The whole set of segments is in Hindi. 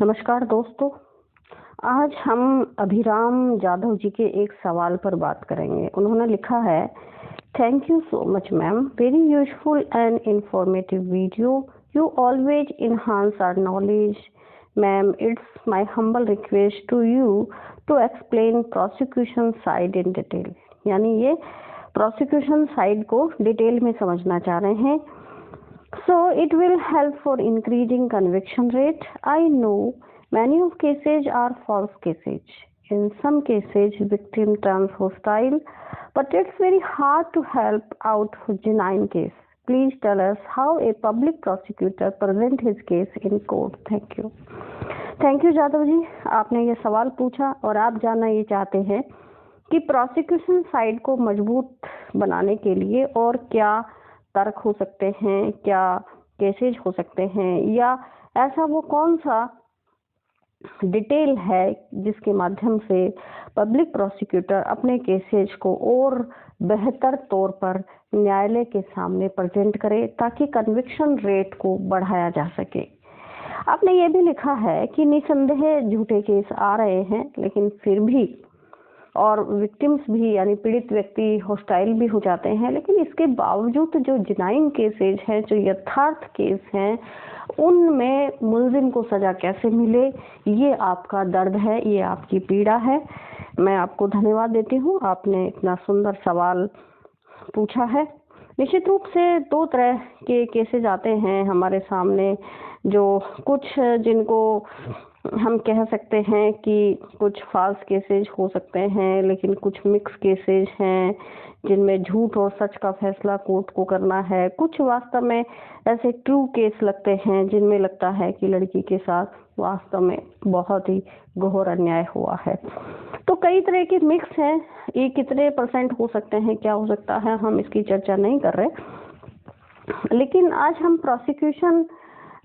नमस्कार दोस्तों। आज हम अभिराम जाधव जी के एक सवाल पर बात करेंगे। उन्होंने लिखा है, thank you so much ma'am, very useful and informative video, you always enhance our knowledge ma'am, it's my humble request to you to explain prosecution side in detail. यानी ये प्रोसिक्यूशन साइड को डिटेल में समझना चाह रहे हैं। So it will help for increasing conviction rate. I know many of cases are false cases. In some cases, victim turns hostile, but it's very hard to help out for genuine case. Please tell us how a public prosecutor present his case in court. Thank you. Thank you Jadav जी, आपने ये सवाल पूछा और आप जानना ये चाहते हैं कि प्रोसिक्यूशन साइड को मजबूत बनाने के लिए और क्या तर्क हो सकते हैं, क्या केसेज हो सकते हैं, या ऐसा वो कौन सा डिटेल है जिसके माध्यम से पब्लिक प्रोसिक्यूटर अपने केसेज को और बेहतर तौर पर न्यायालय के सामने प्रेजेंट करे ताकि कन्विक्शन रेट को बढ़ाया जा सके। आपने ये भी लिखा है कि निसंदेह झूठे केस आ रहे हैं, लेकिन फिर भी और विक्टिम्स भी यानी पीड़ित व्यक्ति हॉस्टाइल भी हो जाते हैं, लेकिन इसके बावजूद जो जेन्युइन केसेज हैं, जो यथार्थ केस हैं, उनमें मुलजिम को सजा कैसे मिले, ये आपका दर्द है, ये आपकी पीड़ा है। मैं आपको धन्यवाद देती हूँ, आपने इतना सुंदर सवाल पूछा है। निश्चित रूप से दो तरह के केसेज आते हैं हमारे सामने, जो कुछ जिनको हम कह सकते हैं कि कुछ फॉल्स केसेज हो सकते हैं, लेकिन कुछ मिक्स केसेज हैं जिनमें झूठ और सच का फैसला कोर्ट को करना है। कुछ वास्तव में ऐसे ट्रू केस लगते हैं जिनमें लगता है कि लड़की के साथ वास्तव में बहुत ही घोर अन्याय हुआ है। तो कई तरह के मिक्स हैं, ये कितने परसेंट हो सकते हैं, क्या हो सकता है, हम इसकी चर्चा नहीं कर रहे। लेकिन आज हम प्रोसिक्यूशन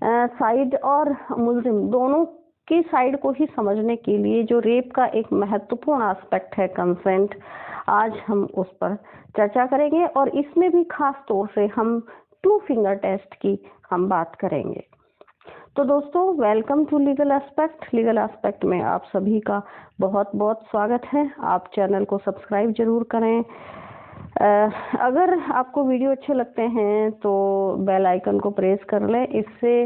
साइड और मुलजिम दोनों की साइड को ही समझने के लिए जो रेप का एक महत्वपूर्ण एस्पेक्ट है कंसेंट, आज हम उस पर चर्चा करेंगे और इसमें भी खास तौर से हम टू फिंगर टेस्ट की हम बात करेंगे। तो दोस्तों, welcome to legal aspect. Legal aspect में आप सभी का बहुत बहुत स्वागत है। आप चैनल को सब्सक्राइब जरूर करें। अगर आपको वीडियो अच्छे लगते हैं तो बेल आइकन को प्रेस कर लें, इससे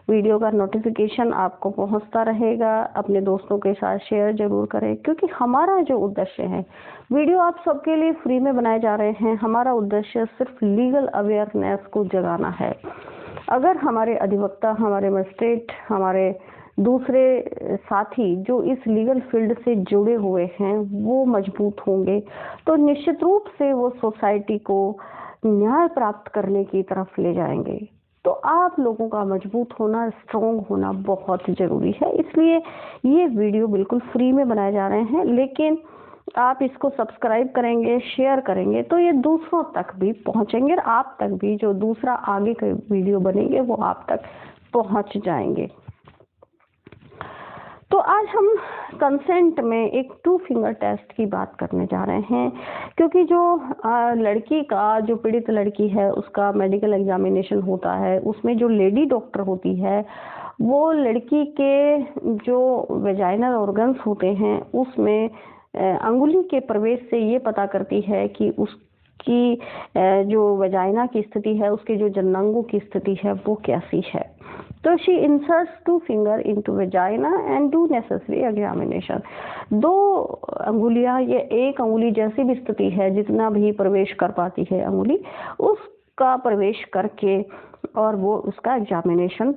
वीडियो का नोटिफिकेशन आपको पहुंचता रहेगा। अपने दोस्तों के साथ शेयर जरूर करें, क्योंकि हमारा जो उद्देश्य है, वीडियो आप सबके लिए फ्री में बनाए जा रहे हैं। हमारा उद्देश्य सिर्फ लीगल अवेयरनेस को जगाना है। अगर हमारे अधिवक्ता, हमारे मजिस्ट्रेट, हमारे दूसरे साथी जो इस लीगल फील्ड से जुड़े हुए हैं वो मजबूत होंगे तो निश्चित रूप से वो सोसाइटी को न्याय प्राप्त करने की तरफ ले जाएंगे। तो आप लोगों का मजबूत होना, स्ट्रॉन्ग होना बहुत जरूरी है। इसलिए ये वीडियो बिल्कुल फ्री में बनाए जा रहे हैं, लेकिन आप इसको सब्सक्राइब करेंगे, शेयर करेंगे तो ये दूसरों तक भी पहुंचेंगे और आप तक भी जो दूसरा आगे के वीडियो बनेंगे वो आप तक पहुंच जाएंगे। तो आज हम कंसेंट में एक टू फिंगर टेस्ट की बात करने जा रहे हैं, क्योंकि जो लड़की का, जो पीड़ित लड़की है, उसका मेडिकल एग्जामिनेशन होता है, उसमें जो लेडी डॉक्टर होती है वो लड़की के जो वेजाइनल ऑर्गन्स होते हैं उसमें अंगुली के प्रवेश से ये पता करती है कि उसकी जो वेजाइना की स्थिति है, उसके जो जननांगों की स्थिति है वो कैसी है। तो she inserts two finger into vagina and do necessary examination. दो अंगुलियां, ये एक अंगुली जैसी भी स्थिति है, जितना भी प्रवेश कर पाती है अंगुली, उसका प्रवेश करके और वो उसका एग्जामिनेशन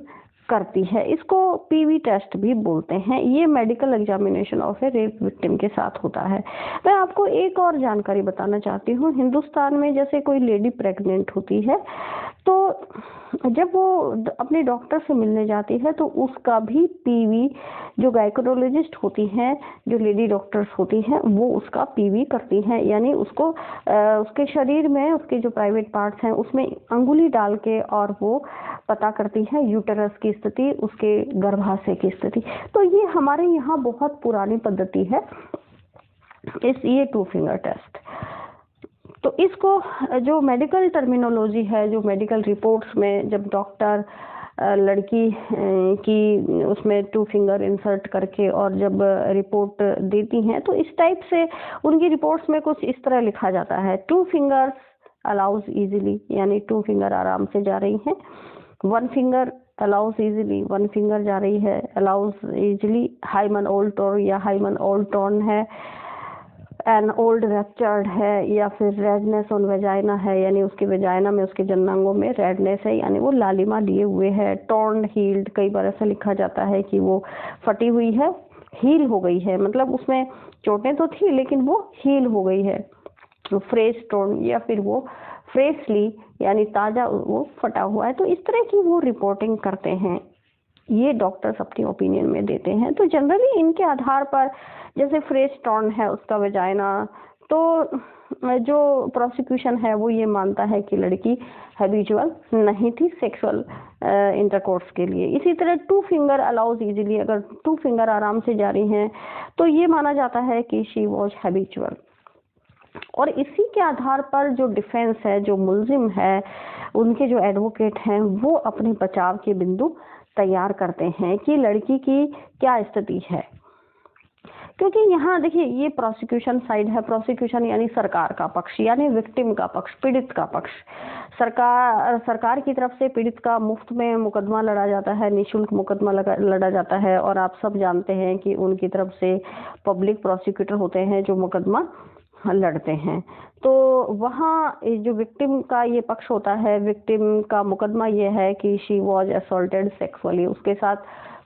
करती है। इसको पीवी टेस्ट भी बोलते हैं। ये medical examination of A rape victim के साथ होता है। मैं आपको एक और जानकारी बताना चाहती हूँ। हिंदुस्तान में जैसे कोई लेडी प्रेग्नेंट होती है तो जब वो अपने डॉक्टर से मिलने जाती है तो उसका भी पीवी, जो गायकोलॉजिस्ट होती हैं, जो लेडी डॉक्टर्स होती हैं, वो उसका पीवी करती हैं। यानी उसको उसके शरीर में, उसके जो प्राइवेट पार्ट्स हैं उसमें अंगुली डाल के और वो पता करती है यूटेरस की स्थिति, उसके गर्भाशय की स्थिति। तो ये हमारे यहाँ बहुत पुरानी पद्धति है ये टू फिंगर टेस्ट। तो इसको जो मेडिकल टर्मिनोलॉजी है, जो मेडिकल रिपोर्ट्स में जब डॉक्टर लड़की की उसमें 2 फिंगर इंसर्ट करके और जब रिपोर्ट देती हैं तो इस टाइप से उनकी रिपोर्ट्स में कुछ इस तरह लिखा जाता है, 2 फिंगर्स अलाउज इजीली, यानी 2 फिंगर आराम से जा रही हैं। 1 फिंगर अलाउज इजीली, 1 फिंगर जा रही है, allows easily. Hymen old torn या हाइमन ओल्ड टोन है, एन ओल्ड रैप्चर्ड है, या फिर रेडनेस ऑन वेजाइना है, यानी उसके वेजाइना में, उसके जननांगों में रेडनेस है, यानी वो लालिमा लिए हुए है। टॉर्न हील्ड, कई बार ऐसा लिखा जाता है कि वो फटी हुई है, हील हो गई है, मतलब उसमें चोटें तो थी लेकिन वो हील हो गई है। फ्रेश टोन या फिर वो फ्रेशली, यानी ताजा वो फटा हुआ है। तो इस तरह की वो रिपोर्टिंग करते हैं, ये डॉक्टर्स अपनी ओपिनियन में देते हैं। तो जनरली इनके आधार पर, जैसे फ्रेश टॉर्न है उसका वेजाइना, तो जो प्रोसिक्यूशन है वो ये मानता है कि लड़की हैबिचुअल नहीं थी सेक्सुअल इंटरकोर्स के लिए। इसी तरह 2 फिंगर अलाउज इजीली, अगर 2 फिंगर आराम से जा रही हैं तो ये माना जाता है कि शी वॉज हैबिचुअल। और इसी के आधार पर जो डिफेंस है, जो मुल्जिम है, उनके जो एडवोकेट हैं, वो अपने बचाव के बिंदु तैयार करते हैं कि लड़की की क्या स्थिति है। क्योंकि यहाँ देखिए ये प्रोसिक्यूशन साइड है, प्रोसिक्यूशन यानी सरकार का पक्ष, यानी विक्टिम का पक्ष, पीड़ित का पक्ष। सरकार की तरफ से पीड़ित का मुफ्त में मुकदमा लड़ा जाता है, निःशुल्क मुकदमा लड़ा जाता है। और आप सब जानते हैं कि उनकी तरफ से पब्लिक प्रोसिक्यूटर होते हैं जो मुकदमा लड़ते हैं। तो वहाँ जो विक्टिम का ये पक्ष होता है, विक्टिम का मुकदमा ये है कि शी वॉज असॉल्टेड सेक्सुअली, उसके साथ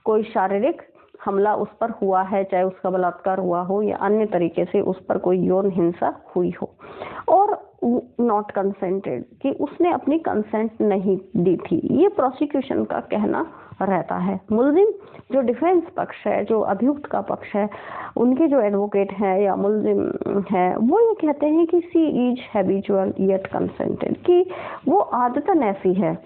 कोई शारीरिक हमला उस पर हुआ है, चाहे उसका बलात्कार हुआ हो या अन्य तरीके से उस पर कोई यौन हिंसा हुई हो, और नॉट कंसेंटेड, कि उसने अपनी कंसेंट नहीं दी थी, ये प्रोसिक्यूशन का कहना रहता है। मुल्जिम जो डिफेंस पक्ष है, जो अभियुक्त का पक्ष है, उनके जो एडवोकेट हैं या मुल्जिम है, वो ये कहते हैं कि सी इज हैबिचुअल येट कंसेंटेड, कि वो आदतन ऐसी है,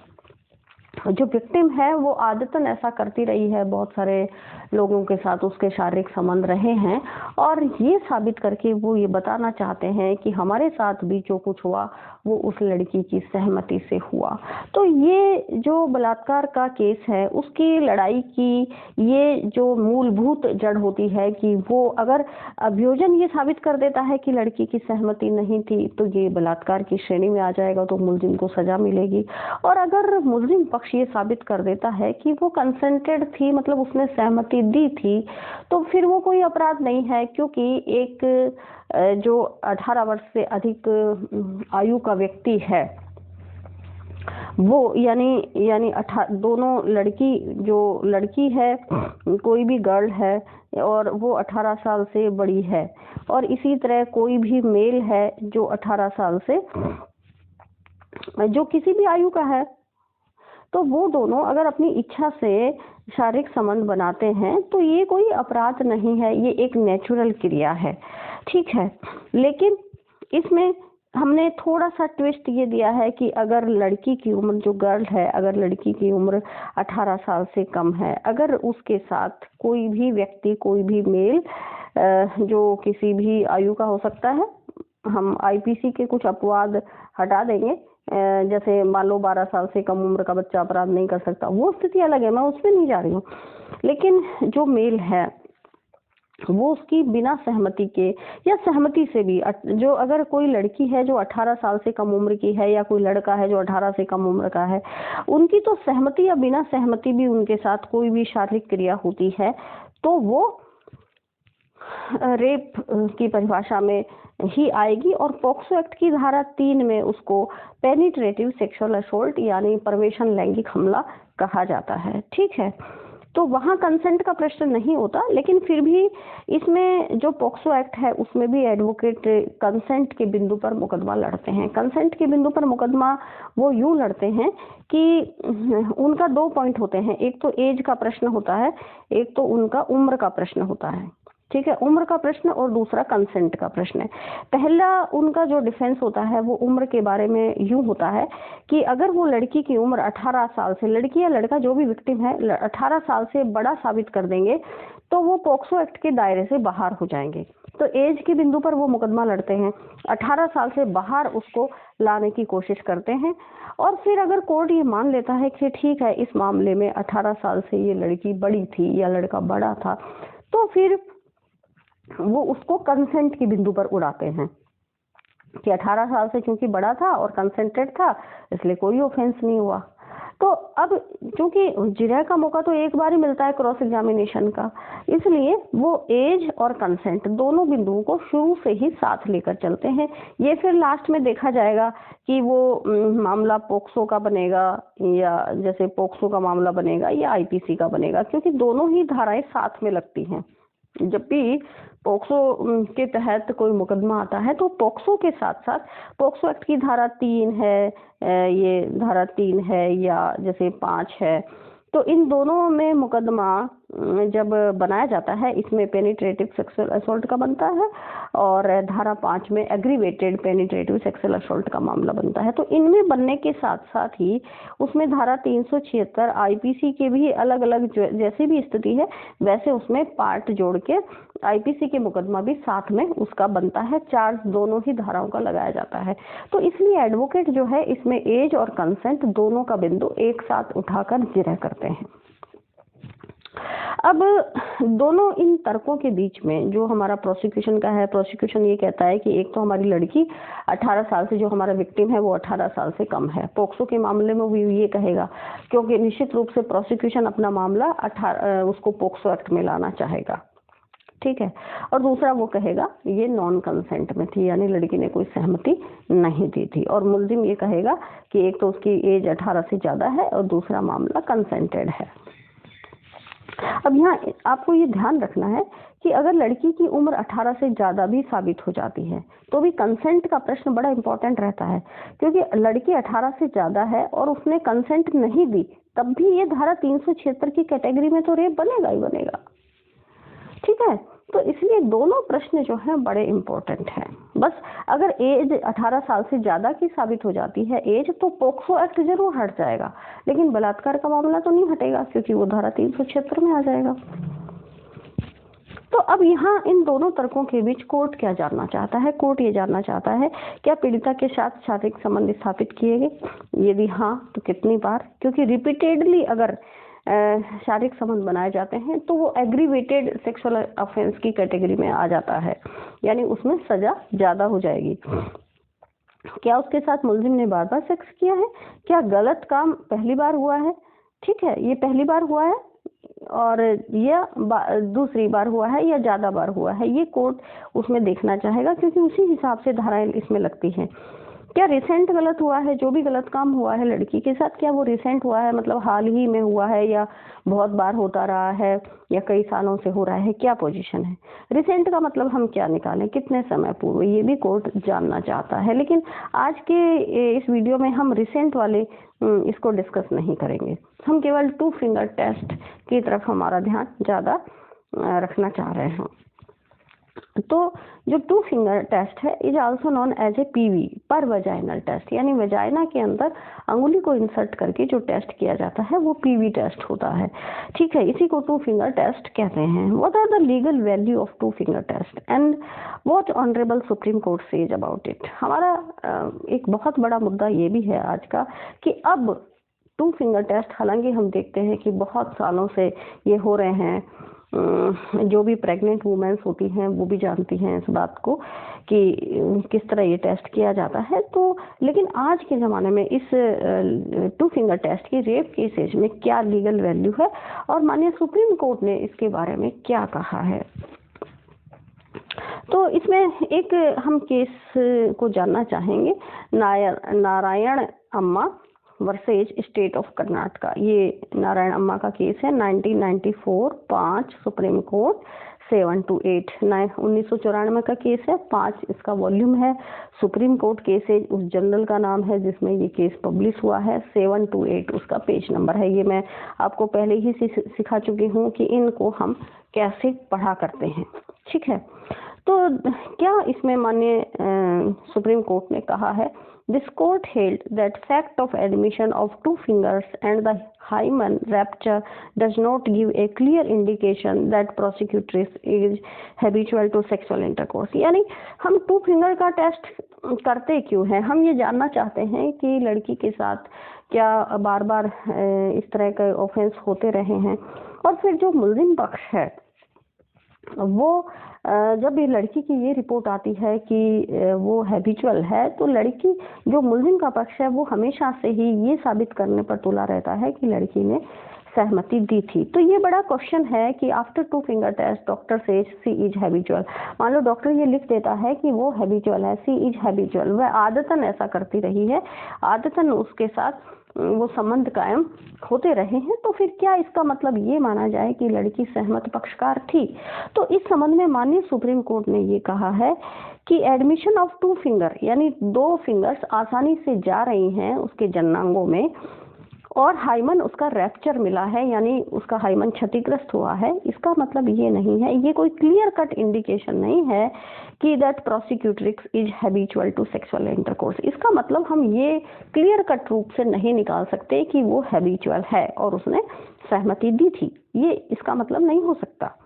जो विक्टिम है वो आदतन ऐसा करती रही है, बहुत सारे लोगों के साथ उसके शारीरिक संबंध रहे हैं, और ये साबित करके वो ये बताना चाहते हैं कि हमारे साथ भी जो कुछ हुआ वो उस लड़की की सहमति से हुआ। तो ये जो बलात्कार का केस है, उसकी लड़ाई की ये जो मूलभूत जड़ होती है कि वो अगर अभियोजन ये साबित कर देता है कि लड़की की सहमति नहीं थी, तो ये बलात्कार की श्रेणी में आ जाएगा, तो मुल्जिम को सजा मिलेगी। और अगर मुल्जिम पक्ष ये साबित कर देता है कि वो कंसेंटेड थी, मतलब उसने सहमति दी थी, तो फिर वो कोई अपराध नहीं है, क्योंकि एक जो 18 वर्ष से अधिक आयु का व्यक्ति है, वो यानी दोनों लड़की है, कोई भी गर्ल है, और वो 18 साल से बड़ी है, और इसी तरह कोई भी मेल है जो 18 साल से, जो किसी भी आयु का है, तो वो दोनों अगर अपनी इच्छा से शारीरिक संबंध बनाते हैं तो ये कोई अपराध नहीं है, ये एक नेचुरल क्रिया है, ठीक है। लेकिन इसमें हमने थोड़ा सा ट्विस्ट ये दिया है कि अगर लड़की की उम्र, जो गर्ल है, अगर लड़की की उम्र 18 साल से कम है, अगर उसके साथ कोई भी व्यक्ति, कोई भी मेल जो किसी भी आयु का हो सकता है, हम आईपीसी के कुछ अपवाद हटा देंगे, जैसे मान लो 12 साल से कम उम्र का बच्चा अपराध नहीं कर सकता, वो स्थिति अलग है, मैं उसमें नहीं जा रही हूँ। लेकिन जो मेल है वो उसकी बिना सहमति के या सहमति से भी, जो अगर कोई लड़की है जो 18 साल से कम उम्र की है या कोई लड़का है जो 18 से कम उम्र का है, उनकी तो सहमति या बिना सहमति भी उनके साथ कोई भी शारीरिक क्रिया होती है तो वो रेप की परिभाषा में ही आएगी, और पॉक्सो एक्ट की धारा 3 में उसको पेनिट्रेटिव सेक्सुअल असोल्ट यानी प्रवेशन लैंगिक हमला कहा जाता है, ठीक है। तो वहाँ कंसेंट का प्रश्न नहीं होता, लेकिन फिर भी इसमें जो पॉक्सो एक्ट है उसमें भी एडवोकेट कंसेंट के बिंदु पर मुकदमा लड़ते हैं। कंसेंट के बिंदु पर मुकदमा वो यूं लड़ते हैं कि उनका 2 पॉइंट होते हैं, एक तो एज का प्रश्न होता है, एक तो उनका उम्र का प्रश्न होता है, ठीक है, उम्र का प्रश्न, और दूसरा कंसेंट का प्रश्न है। पहला उनका जो डिफेंस होता है वो उम्र के बारे में यूं होता है कि अगर वो लड़की की उम्र 18 साल से, लड़की या लड़का जो भी विक्टिम है 18 साल से बड़ा साबित कर देंगे तो वो पॉक्सो एक्ट के दायरे से बाहर हो जाएंगे, तो एज के बिंदु पर वो मुकदमा लड़ते हैं, 18 साल से बाहर उसको लाने की कोशिश करते हैं। और फिर अगर कोर्ट ये मान लेता है कि ठीक है इस मामले में 18 साल से ये लड़की बड़ी थी या लड़का बड़ा था, तो फिर वो उसको कंसेंट के बिंदु पर उड़ाते हैं कि 18 साल से क्योंकि बड़ा था और कंसेंटेड था इसलिए कोई ऑफेंस नहीं हुआ। तो अब क्योंकि जिरह का मौका तो एक बार ही मिलता है क्रॉस एग्जामिनेशन का, इसलिए वो एज और कंसेंट दोनों बिंदुओं को शुरू से ही साथ लेकर चलते हैं। ये फिर लास्ट में देखा जाएगा कि वो मामला पोक्सो का बनेगा या जैसे पोक्सो का मामला बनेगा या आईपीसी का बनेगा, क्योंकि दोनों ही धाराएं साथ में लगती हैं। जब भी पोक्सो के तहत कोई मुकदमा आता है तो पोक्सो के साथ साथ पोक्सो एक्ट की धारा 3 है, ये धारा 3 है या जैसे 5 है, तो इन दोनों में मुकदमा जब बनाया जाता है इसमें पेनिट्रेटिव सेक्सुअल असॉल्ट का बनता है और धारा 5 में एग्रीवेटेड पेनिट्रेटिव सेक्सुअल असॉल्ट का मामला बनता है। तो इनमें बनने के साथ साथ ही उसमें धारा 376 आईपीसी के भी अलग अलग जैसी भी स्थिति है वैसे उसमें पार्ट जोड़ के आईपीसी के मुकदमा भी साथ में उसका बनता है, चार्ज दोनों ही धाराओं का लगाया जाता है। तो इसलिए एडवोकेट जो है इसमें एज और कंसेंट दोनों का बिंदु एक साथ उठाकर जिरह करते हैं। अब दोनों इन तर्कों के बीच में जो हमारा प्रोसिक्यूशन का है, प्रोसिक्यूशन ये कहता है कि एक तो हमारी लड़की 18 साल से, जो हमारा विक्टिम है वो 18 साल से कम है। पोक्सो के मामले में वो ये कहेगा क्योंकि निश्चित रूप से प्रोसिक्यूशन अपना मामला उसको पोक्सो एक्ट में लाना चाहेगा, ठीक है। और दूसरा वो कहेगा ये नॉन कंसेंट में थी, यानी लड़की ने कोई सहमति नहीं दी थी। और मुल्जिम ये कहेगा कि एक तो उसकी एज 18 से ज़्यादा है और दूसरा मामला कंसेंटेड है। अब यहाँ आपको ये ध्यान रखना है कि अगर लड़की की उम्र 18 से ज़्यादा भी साबित हो जाती है तो भी कंसेंट का प्रश्न बड़ा इंपॉर्टेंट रहता है, क्योंकि लड़की 18 से ज़्यादा है और उसने कंसेंट नहीं दी तब भी ये धारा 376 की कैटेगरी में तो रेप बनेगा ही बनेगा, ठीक है। तो इसलिए दोनों प्रश्न जो हैं बड़े इंपॉर्टेंट हैं। बस अगर एज 18 साल से ज़्यादा की साबित हो जाती है एज, तो पोक्सो एक्ट जरूर हट जाएगा, लेकिन बलात्कार का मामला तो नहीं हटेगा क्योंकि वो धारा 376 में आ जाएगा। तो अब यहाँ इन दोनों तर्कों के बीच कोर्ट क्या जानना चाहता है? कोर्ट ये जानना चाहता है क्या पीड़िता के साथ शारीरिक संबंध स्थापित किए गए, यदि हाँ तो कितनी बार, क्योंकि रिपीटेडली अगर शारीरिक संबंध बनाए जाते हैं तो वो एग्रीवेटेड सेक्सुअल ऑफेंस की कैटेगरी में आ जाता है, यानी उसमें सजा ज़्यादा हो जाएगी। क्या उसके साथ मुलजिम ने बार बार सेक्स किया है, क्या गलत काम पहली बार हुआ है, ठीक है, ये पहली बार हुआ है और यह दूसरी बार हुआ है या ज़्यादा बार हुआ है, ये कोर्ट उसमें देखना चाहेगा क्योंकि उसी हिसाब से धाराएं इसमें लगती हैं। क्या रिसेंट गलत हुआ है, जो भी गलत काम हुआ है लड़की के साथ क्या वो रिसेंट हुआ है, मतलब हाल ही में हुआ है या बहुत बार होता रहा है या कई सालों से हो रहा है, क्या पोजीशन है। रिसेंट का मतलब हम क्या निकालें, कितने समय पूर्व, ये भी कोर्ट जानना चाहता है। लेकिन आज के इस वीडियो में हम रिसेंट वाले इसको डिस्कस नहीं करेंगे, हम केवल 2 फिंगर टेस्ट की तरफ हमारा ध्यान ज़्यादा रखना चाह रहे हैं। तो जो 2 फिंगर टेस्ट है is also known as a PV, per vaginal test, यानी वजाइना के अंदर अंगुली को इंसर्ट करके जो टेस्ट किया जाता है वो पीवी टेस्ट होता है, ठीक है। इसी को 2 फिंगर टेस्ट कहते हैं। What are the legal value of 2 finger test and what honourable supreme court says about it. हमारा एक बहुत बड़ा मुद्दा ये भी है आज का कि अब 2 फिंगर टेस्ट, हालांकि हम देखते हैं कि बहुत सालों से ये हो रहे हैं, जो भी प्रेग्नेंट वुमेन्स होती हैं वो भी जानती हैं इस बात को कि किस तरह ये टेस्ट किया जाता है। तो लेकिन आज के ज़माने में इस 2 फिंगर टेस्ट की रेप केसेज में क्या लीगल वैल्यू है और माननीय सुप्रीम कोर्ट ने इसके बारे में क्या कहा है। तो इसमें एक हम केस को जानना चाहेंगे, नारायण अम्मा वर्सेज स्टेट ऑफ कर्नाटका। ये नारायण अम्मा का केस है, 1994, 5 सुप्रीम कोर्ट 728, 1994 का केस है, 5 इसका वॉल्यूम है। सुप्रीम कोर्ट केसेज उस जर्नल का नाम है जिसमें ये केस पब्लिश हुआ है, 728 उसका पेज नंबर है। ये मैं आपको पहले ही सिखा चुकी हूँ कि इनको हम कैसे पढ़ा करते हैं, ठीक है। तो क्या इसमें माननीय सुप्रीम कोर्ट ने कहा है, this court held that fact of admission of 2 fingers and the hymen rupture does not give a clear indication that prosecutrix is habitual to sexual intercourse। यानी हम 2 finger का टेस्ट करते क्यों हैं? हम ये जानना चाहते हैं कि लड़की के साथ क्या बार बार इस तरह के ऑफेंस होते रहे हैं, और फिर जो मुल्जिम पक्ष है वो जब ये लड़की की ये रिपोर्ट आती है कि वो हैबिचुअल है, तो लड़की जो मुल्जिम का पक्ष है वो हमेशा से ही ये साबित करने पर तुला रहता है कि लड़की ने सहमति दी थी। तो ये बड़ा क्वेश्चन है कि after 2 finger test doctor says she is habitual. मान लो डॉक्टर ये लिख देता है कि वो हैबिचुअल है, सी इज हैबिचुअल, वह आदतन ऐसा करती रही है, आदतन उसके साथ वो संबंध कायम होते रहे हैं, तो फिर क्या इसका मतलब ये माना जाए कि लड़की सहमत पक्षकार थी? तो इस संबंध में माननीय सुप्रीम कोर्ट ने ये कहा है कि एडमिशन ऑफ 2 finger यानी 2 फिंगर्स आसानी से जा रही हैं उसके जननांगों में, और हाइमन उसका रैप्चर मिला है, यानी उसका हाइमन क्षतिग्रस्त हुआ है, इसका मतलब ये नहीं है, ये कोई क्लियर कट इंडिकेशन नहीं है कि that prosecutrix is habitual to sexual intercourse. इसका मतलब हम ये क्लियर कट रूप से नहीं निकाल सकते कि वो हैबिचुअल है और उसने सहमति दी थी, ये इसका मतलब नहीं हो सकता।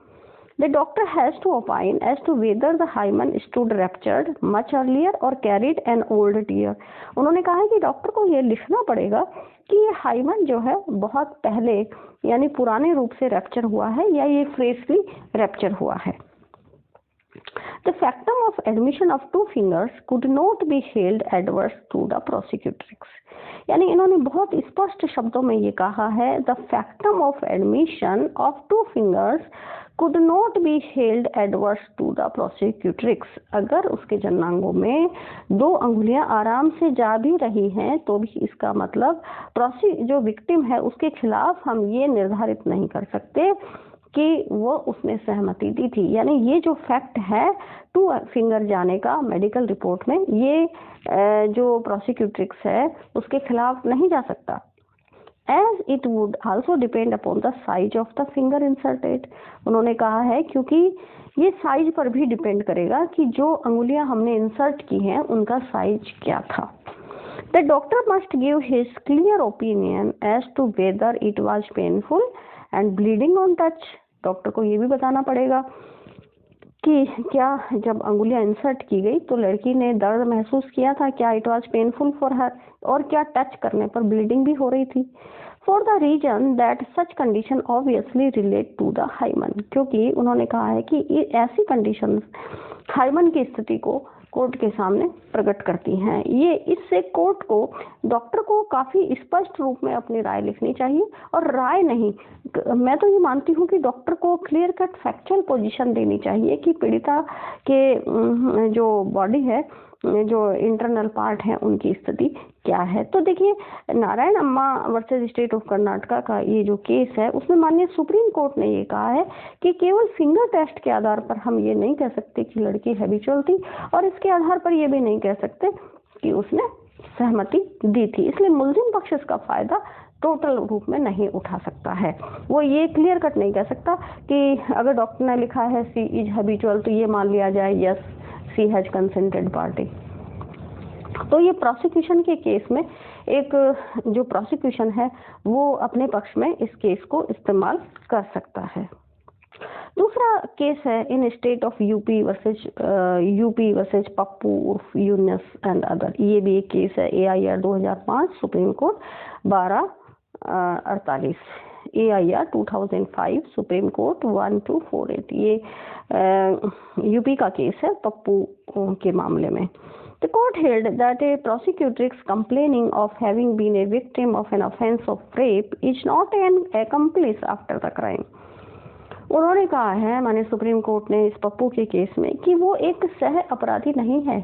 The doctor has to opine as to whether the hymen stood ruptured much earlier or carried an old tear। उन्होंने कहा है कि डॉक्टर को ये लिखना पड़ेगा कि ये हाइमन जो है बहुत पहले यानी पुराने रूप से रैप्चर हुआ है या ये फ्रेशली रैप्चर हुआ है। The factum of admission of 2 fingers could not be held adverse to the prosecutrix। यानी इन्होंने बहुत स्पष्ट शब्दों में ये कहा है, the factum of admission of 2 fingers could not be held adverse to the prosecutrix। अगर उसके जननांगों में 2 अंगुलियां आराम से जा भी रही हैं तो भी इसका मतलब जो विक्टिम है उसके खिलाफ हम ये निर्धारित नहीं कर सकते कि वो उसने सहमति दी थी। यानी ये जो फैक्ट है 2 फिंगर जाने का मेडिकल रिपोर्ट में, ये जो प्रोसिक्यूट्रिक्स है उसके खिलाफ नहीं जा सकता। As it would also depend upon the size of the finger inserted। उन्होंने कहा है क्योंकि ये साइज पर भी डिपेंड करेगा कि जो अंगुलियां हमने इंसर्ट की हैं उनका साइज क्या था। The doctor must give his clear opinion as to whether it was painful and bleeding on touch। Doctor को ये भी बताना पड़ेगा कि क्या जब अंगुलियां इंसर्ट की गई तो लड़की ने दर्द महसूस किया था, क्या it was painful for her, और क्या टच करने पर ब्लीडिंग भी हो रही थी। For the reason that such condition obviously relate to the hymen. क्योंकि उन्होंने कहा है कि ऐसी कंडीशन हाइमन की स्थिति को कोर्ट के सामने प्रकट करती हैं। ये इससे कोर्ट को डॉक्टर को काफी स्पष्ट रूप में अपनी राय लिखनी चाहिए, और राय नहीं, मैं तो ये मानती हूँ कि डॉक्टर को क्लियर कट फैक्चुअल पोजीशन देनी चाहिए कि पीड़िता के जो बॉडी है, जो इंटरनल पार्ट है, उनकी स्थिति क्या है। तो देखिए नारायण अम्मा वर्सेस स्टेट ऑफ कर्नाटका का ये जो केस है उसमें माननीय सुप्रीम कोर्ट ने ये कहा है कि केवल फिंगर टेस्ट के आधार पर हम ये नहीं कह सकते कि लड़की हैबिचुअल थी, और इसके आधार पर ये भी नहीं कह सकते कि उसने सहमति दी थी। इसलिए मुल्जिम पक्ष इसका फायदा टोटल रूप में नहीं उठा सकता है। वो ये क्लियर कट नहीं कह सकता कि अगर डॉक्टर ने लिखा है सी इज हैबिचुअल तो ये मान लिया जाए yes she has consented party. तो ये प्रोसिक्यूशन के केस में एक जो प्रोसिक्यूशन है वो अपने पक्ष में इस केस को इस्तेमाल कर सकता है। दूसरा केस है इन state of UP versus Pappu उर्फ यूनस एंड अदर। ये भी एक केस है AIR 2005 supreme court 1248, AIR 2005 supreme court 1248। ये यूपी का केस है पप्पू के मामले में। The court held that a prosecutrix complaining of having been a victim of an offense of rape is not an accomplice after the crime। उन्होंने कहा है माननीय सुप्रीम कोर्ट ने इस पप्पू के केस में कि वो एक सह अपराधी नहीं है,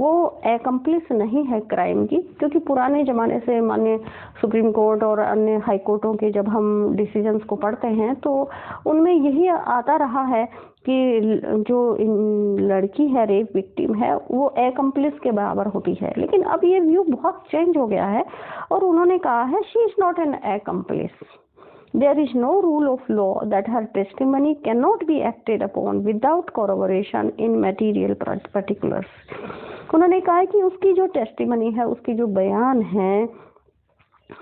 वो एकम्प्लिस नहीं है क्राइम की, क्योंकि पुराने ज़माने से माननीय सुप्रीम कोर्ट और अन्य हाई कोर्टों के जब हम डिसीजंस को पढ़ते हैं तो उनमें यही आता रहा है कि जो लड़की है, रेप विक्टिम है, वो एकम्प्लिस के बराबर होती है। लेकिन अब ये व्यू बहुत चेंज हो गया है और उन्होंने कहा है she is not an accomplish. There is no rule of law that her testimony cannot be acted upon without corroboration in material particulars. उन्होंने कहा कि उसकी जो टेस्टिमनी है, उसकी जो बयान है,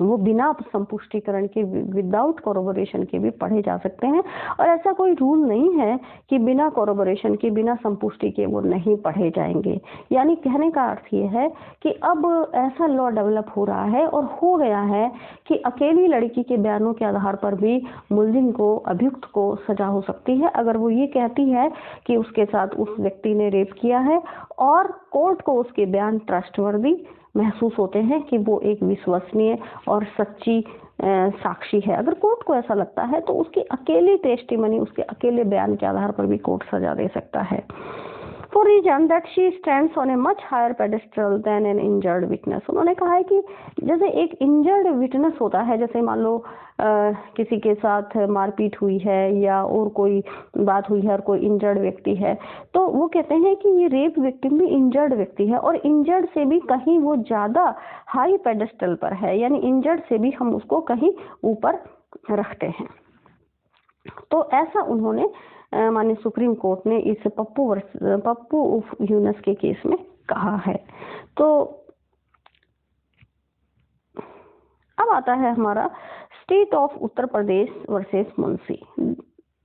वो बिना संपुष्टिकरण के, विदाउट कोरोबोरेशन के भी पढ़े जा सकते हैं। और ऐसा कोई रूल नहीं है कि बिना कोरोबोरेशन के, बिना संपुष्टि के वो नहीं पढ़े जाएंगे। यानी कहने का अर्थ ये है कि अब ऐसा लॉ डेवलप हो रहा है और हो गया है कि अकेली लड़की के बयानों के आधार पर भी मुलजिम को, अभियुक्त को सजा हो सकती है अगर वो ये कहती है कि उसके साथ उस व्यक्ति ने रेप किया है और कोर्ट को उसके बयान ट्रस्टवर्दी महसूस होते हैं कि वो एक विश्वसनीय और सच्ची साक्षी है। अगर कोर्ट को ऐसा लगता है तो उसकी अकेली टेस्टिमनी, उसके अकेले बयान के आधार पर भी कोर्ट सजा दे सकता है। For reason that she stands on a much higher pedestal than an injured witness. उन्होंने कहा है कि जैसे एक इंजर्ड विटनेस होता है, जैसे मान लो किसी के साथ मारपीट हुई है या और कोई बात हुई है और कोई इंजर्ड व्यक्ति है, तो वो कहते हैं कि ये रेप विक्टिम भी इंजर्ड व्यक्ति है और इंजर्ड से भी कहीं वो ज़्यादा हाई पेडेस्टल पर है, यानी इंजर्ड से भी हम उसको कहीं ऊपर रखते हैं। तो ऐसा उन्होंने माननीय सुप्रीम कोर्ट ने इस पप्पू यूनुस के केस में कहा है। तो अब आता है हमारा state of Uttar Pradesh versus Munshi.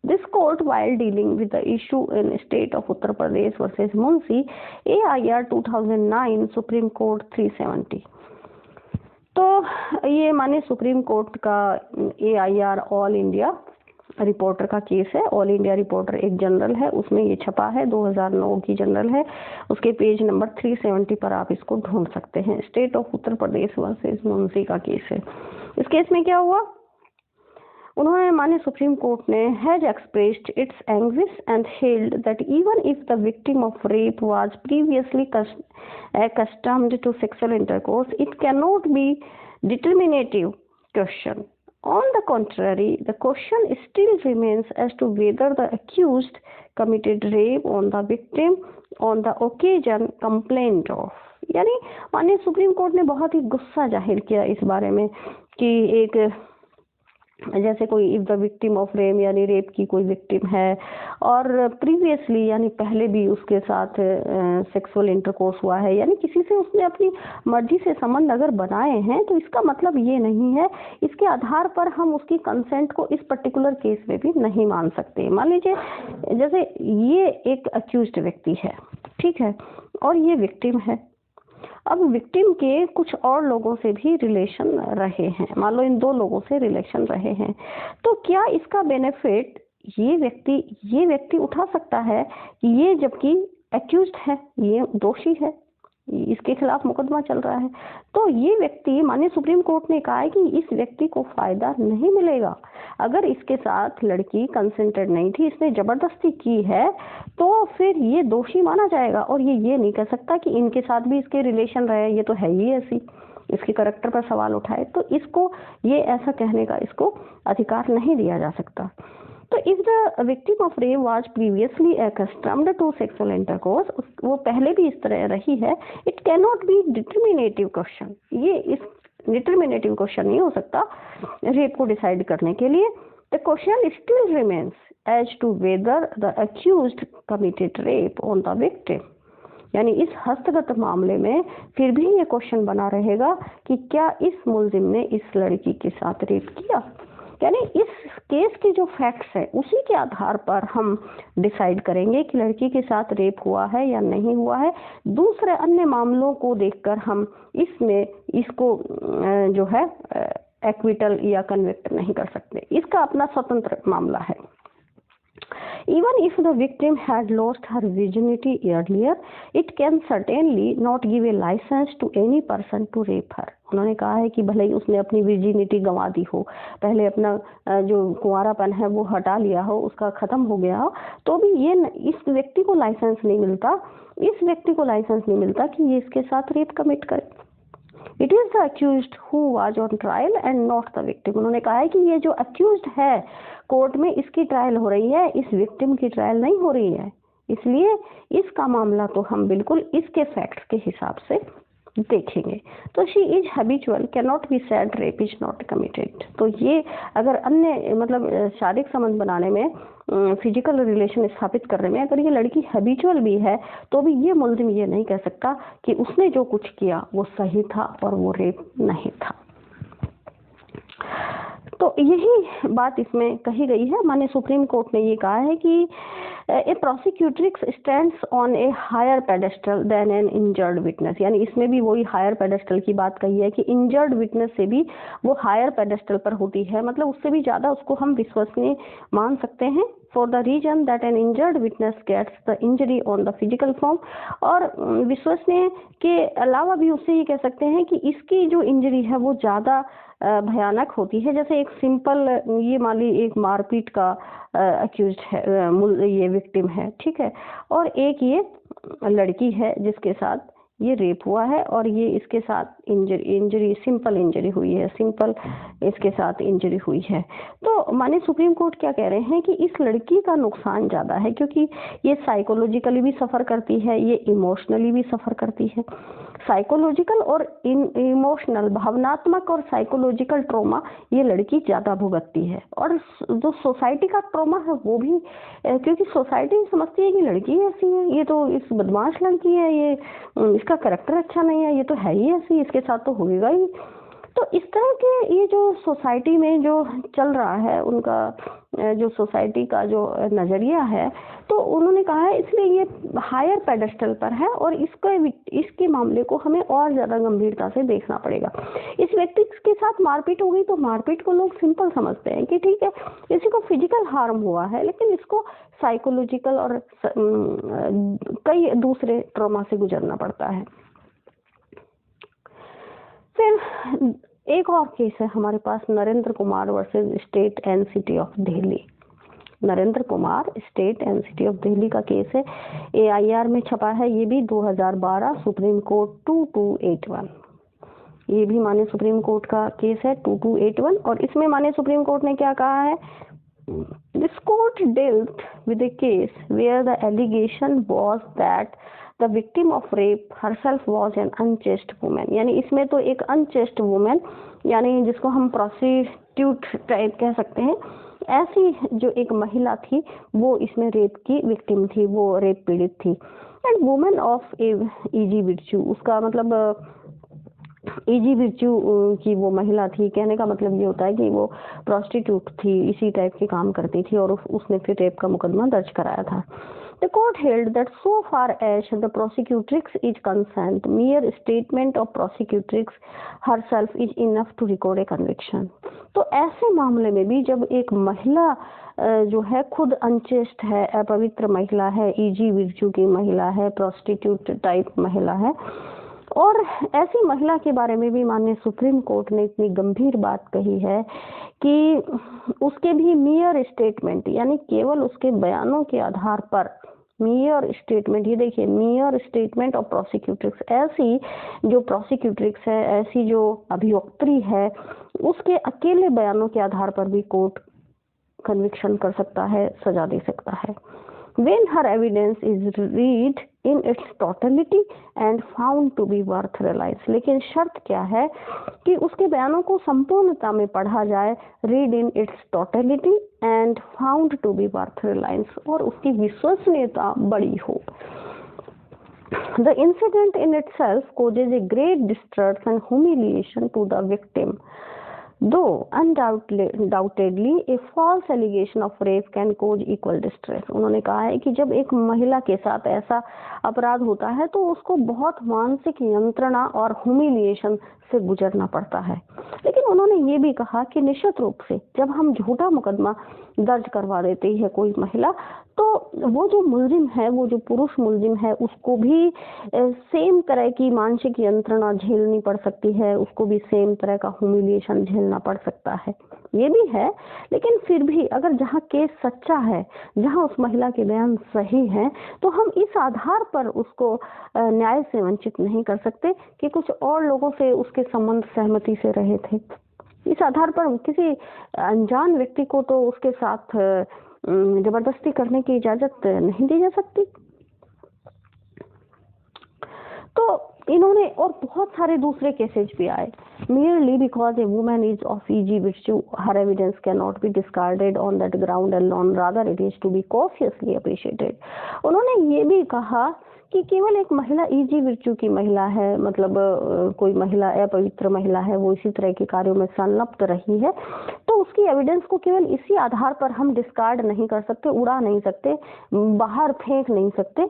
This court, while dealing with the issue in state of Uttar Pradesh versus Munshi, AIR 2009, Supreme Court 370। तो ये माननीय सुप्रीम कोर्ट का AIR ऑल इंडिया रिपोर्टर का केस है। ऑल इंडिया रिपोर्टर एक जनरल है, उसमें ये छपा है, 2009 की जनरल है, उसके पेज नंबर 370 पर आप इसको ढूंढ सकते हैं। State of Uttar Pradesh versus Munshi का केस है। इस केस में क्या हुआ, उन्होंने माननीय सुप्रीम कोर्ट ने has expressed it's anguish and held that even if the victim of rape was previously accustomed to sexual intercourse, it cannot be determinative question. On the contrary, the question still remains as to whether the accused committed rape on the victim on the occasion complained of। यानी माननीय सुप्रीम कोर्ट ने बहुत ही गुस्सा जाहिर किया इस बारे में कि एक जैसे कोई if the victim of rape यानी रेप की कोई विक्टिम है और प्रीवियसली यानी पहले भी उसके साथ सेक्सुअल इंटरकोर्स हुआ है, यानी किसी से उसने अपनी मर्जी से संबंध अगर बनाए हैं, तो इसका मतलब ये नहीं है, इसके आधार पर हम उसकी कंसेंट को इस पर्टिकुलर केस में भी नहीं मान सकते। मान लीजिए जैसे ये एक अक्यूज्ड व्यक्ति है, ठीक है, और ये विक्टिम है। अब विक्टिम के कुछ और लोगों से भी रिलेशन रहे हैं, मान लो इन दो लोगों से रिलेशन रहे हैं, तो क्या इसका बेनिफिट ये व्यक्ति उठा सकता है कि ये जबकि एक्यूज्ड है, ये दोषी है, इसके खिलाफ मुकदमा चल रहा है, तो ये व्यक्ति, माननीय सुप्रीम कोर्ट ने कहा है कि इस व्यक्ति को फायदा नहीं मिलेगा। अगर इसके साथ लड़की कंसेंटेड नहीं थी, इसने जबरदस्ती की है, तो फिर ये दोषी माना जाएगा और ये नहीं कह सकता कि इनके साथ भी इसके रिलेशन रहे, ये तो है ही ऐसी, इसके करैक्टर पर सवाल उठाए, तो इसको ये ऐसा कहने का इसको अधिकार नहीं दिया जा सकता। तो if the victim of rape was previously accustomed to sexual intercourse, वो पहले भी इस तरह रही है, it can not be determinative question, ये इस डिटर्मिनेटिव क्वेश्चन नहीं हो सकता रेप को डिसाइड करने के लिए। The question still remains as to whether the accused committed rape on the victim, यानी इस हस्तगत मामले में फिर भी ये क्वेश्चन बना रहेगा कि क्या इस मुलजिम ने इस लड़की के साथ रेप किया। यानी इस केस के जो फैक्ट्स हैं उसी के आधार पर हम डिसाइड करेंगे कि लड़की के साथ रेप हुआ है या नहीं हुआ है। दूसरे अन्य मामलों को देखकर हम इसको जो है एक्विटल या कन्विक्ट नहीं कर सकते, इसका अपना स्वतंत्र मामला है। Even if the victim had lost her virginity earlier, it can certainly not give a license to any person to rape her। उन्होंने कहा है कि भले ही उसने अपनी विर्जिनिटी गंवा दी हो, पहले अपना जो कुंवारापन है वो हटा लिया हो, उसका खत्म हो गया हो, तो भी ये इस व्यक्ति को लाइसेंस नहीं मिलता कि ये इसके साथ रेप कमिट करे। It is the accused who was on trial and not the victim. उन्होंने कहा है कि ये जो अक्यूज्ड है कोर्ट में, इसकी ट्रायल हो रही है, इस विक्टिम की ट्रायल नहीं हो रही है, इसलिए इसका मामला तो हम बिल्कुल इसके फैक्ट्स के हिसाब से देखेंगे। तो she is habitual, can not be said rape is not committed. तो ये अगर अन्य मतलब शारीरिक संबंध बनाने में, फिजिकल रिलेशन स्थापित करने में अगर ये लड़की हैबिचुअल भी है तो भी ये मुलजिम ये नहीं कह सकता कि उसने जो कुछ किया वो सही था और वो रेप नहीं था। तो यही बात इसमें कही गई है। माननीय सुप्रीम कोर्ट ने ये कहा है कि a prosecutrix stands on a higher pedestal than an injured witness, यानी इसमें भी वही हायर पेडेस्टल की बात कही है कि इंजर्ड विटनेस से भी वो हायर पेडेस्टल पर होती है, मतलब उससे भी ज्यादा उसको हम विश्वसनीय मान सकते हैं। For the reason that an injured witness gets the injury on the physical form, और विश्वसनीय के अलावा भी उससे ये कह सकते हैं कि इसकी जो इंजरी है वो ज्यादा भयानक होती है। जैसे एक सिंपल, ये मान ली एक मारपीट का अक्यूज्ड है, ये विक्टिम है, ठीक है, और एक ये लड़की है जिसके साथ ये रेप हुआ है और ये इसके साथ इंजरी सिंपल इंजरी हुई है, सिंपल इसके साथ इंजरी हुई है। तो माननीय सुप्रीम कोर्ट क्या कह रहे हैं कि इस लड़की का नुकसान ज्यादा है क्योंकि ये साइकोलॉजिकली भी सफर करती है, ये इमोशनली भी सफर करती है। साइकोलॉजिकल और इमोशनल, भावनात्मक और साइकोलॉजिकल ट्रॉमा ये लड़की ज्यादा भुगतती है, और जो सोसाइटी का ट्रॉमा है वो भी, क्योंकि सोसाइटी समझती है कि लड़की ऐसी है, ये तो इस बदमाश लड़की है, ये इसका कैरेक्टर अच्छा नहीं है, ये तो है ही ऐसी, इसके साथ तो होगा ही। तो इस तरह के ये जो सोसाइटी में जो चल रहा है उनका, जो सोसाइटी का जो नजरिया है, तो उन्होंने कहा है इसलिए ये हायर पेडेस्टल पर है और इसके मामले को हमें और ज्यादा गंभीरता से देखना पड़ेगा। इस व्यक्ति के साथ मारपीट हो गई तो मारपीट को लोग सिंपल समझते हैं कि ठीक है इसी को फिजिकल हार्म हुआ है, लेकिन इसको साइकोलॉजिकल और कई दूसरे ट्रॉमा से गुजरना पड़ता है। फिर एक और केस है हमारे पास, Narendra Kumar versus state and city of Delhi. Narendra Kumar, state and city of Delhi का केस है, AIR में छपा है, ये भी 2012, सुप्रीम कोर्ट 2281। ये भी माननीय सुप्रीम कोर्ट का केस है 2281, और इसमें माननीय सुप्रीम कोर्ट ने क्या कहा है, this court dealt with a case where the allegation was that the victim of rape herself was an unchaste woman। यानी इसमें तो एक unchaste woman, यानी जिसको हम प्रोस्टिट्यूट टाइप कह सकते हैं, ऐसी जो एक महिला थी वो इसमें रेप की विक्टिम थी, वो रेप पीड़ित थी। एंड वुमेन ऑफ इजी विर्च्यू, उसका मतलब इजी विर्च्यू की वो महिला थी, कहने का मतलब ये होता है कि वो प्रोस्टिट्यूट थी, इसी टाइप के काम करती थी, और उसने फिर रेप का मुकदमा दर्ज कराया था। The court held that so far as the prosecutrix is concerned, mere statement of prosecutrix herself is enough to record a conviction। तो ऐसे मामले में भी जब एक महिला जो है खुद अनचेस्ट है, अपवित्र महिला है, इजी विर्च्यू की महिला है, प्रोस्टिट्यूट टाइप महिला है, और ऐसी महिला के बारे में भी माननीय सुप्रीम कोर्ट ने इतनी गंभीर बात कही है कि उसके भी मियर स्टेटमेंट, यानी केवल उसके बयानों के आधार पर, मियर स्टेटमेंट, ये देखिए मियर स्टेटमेंट ऑफ प्रोसिक्यूट्रिक्स, ऐसी जो प्रोसिक्यूट्रिक्स है, ऐसी जो अभियोक्त्री है, उसके अकेले बयानों के आधार पर भी कोर्ट कन्विक्शन कर सकता है, सजा दे सकता है। When her evidence is read in its totality and found to be worth reliance, लेकिन शर्त क्या है कि उसके बयानों को संपूर्णता में पढ़ा जाए, read in its totality and found to be worth reliance, और उसकी विश्वसनीयता बड़ी हो। The incident in itself causes a great distress and humiliation to the victim. Though undoubtedly a false allegation of rape can cause equal distress। उन्होंने कहा है कि जब एक महिला के साथ ऐसा अपराध होता है तो उसको बहुत मानसिक यंत्रणा और ह्यूमिलिएशन से गुजरना पड़ता है, लेकिन उन्होंने ये भी कहा कि निश्चित रूप से जब हम झूठा मुकदमा दर्ज करवा देती है कोई महिला, तो वो जो मुलजिम है, वो जो पुरुष मुलजिम है, उसको भी सेम तरह की मानसिक यंत्रणा झेलनी पड़ सकती है, उसको भी सेम तरह का ह्यूमिलिएशन झेलना पड़ सकता है। ये भी है, लेकिन फिर भी अगर जहाँ केस सच्चा है, जहाँ उस महिला के बयान सही हैं, तो हम इस आधार पर उसको न्याय से वंचित नहीं कर सकते कि कुछ और लोगों से उसके संबंध सहमति से रहे थे। इस आधार पर किसी अनजान व्यक्ति को तो उसके साथ जबरदस्ती करने की इजाजत नहीं दी जा सकती। तो इन्होंने और बहुत सारे दूसरे केसेज भी आए। merely because a woman is of e.g. virtue, her evidence cannot be discarded on that ground alone, rather it is to be cautiously appreciated। उन्होंने ये भी कहा कि केवल एक महिला ईजी विर्चू की महिला है, मतलब कोई महिला अपवित्र महिला है, वो इसी तरह के कार्यों में संलिप्त रही है, तो उसकी एविडेंस को केवल इसी आधार पर हम डिस्कार्ड नहीं कर सकते, उड़ा नहीं सकते, बाहर फेंक नहीं सकते,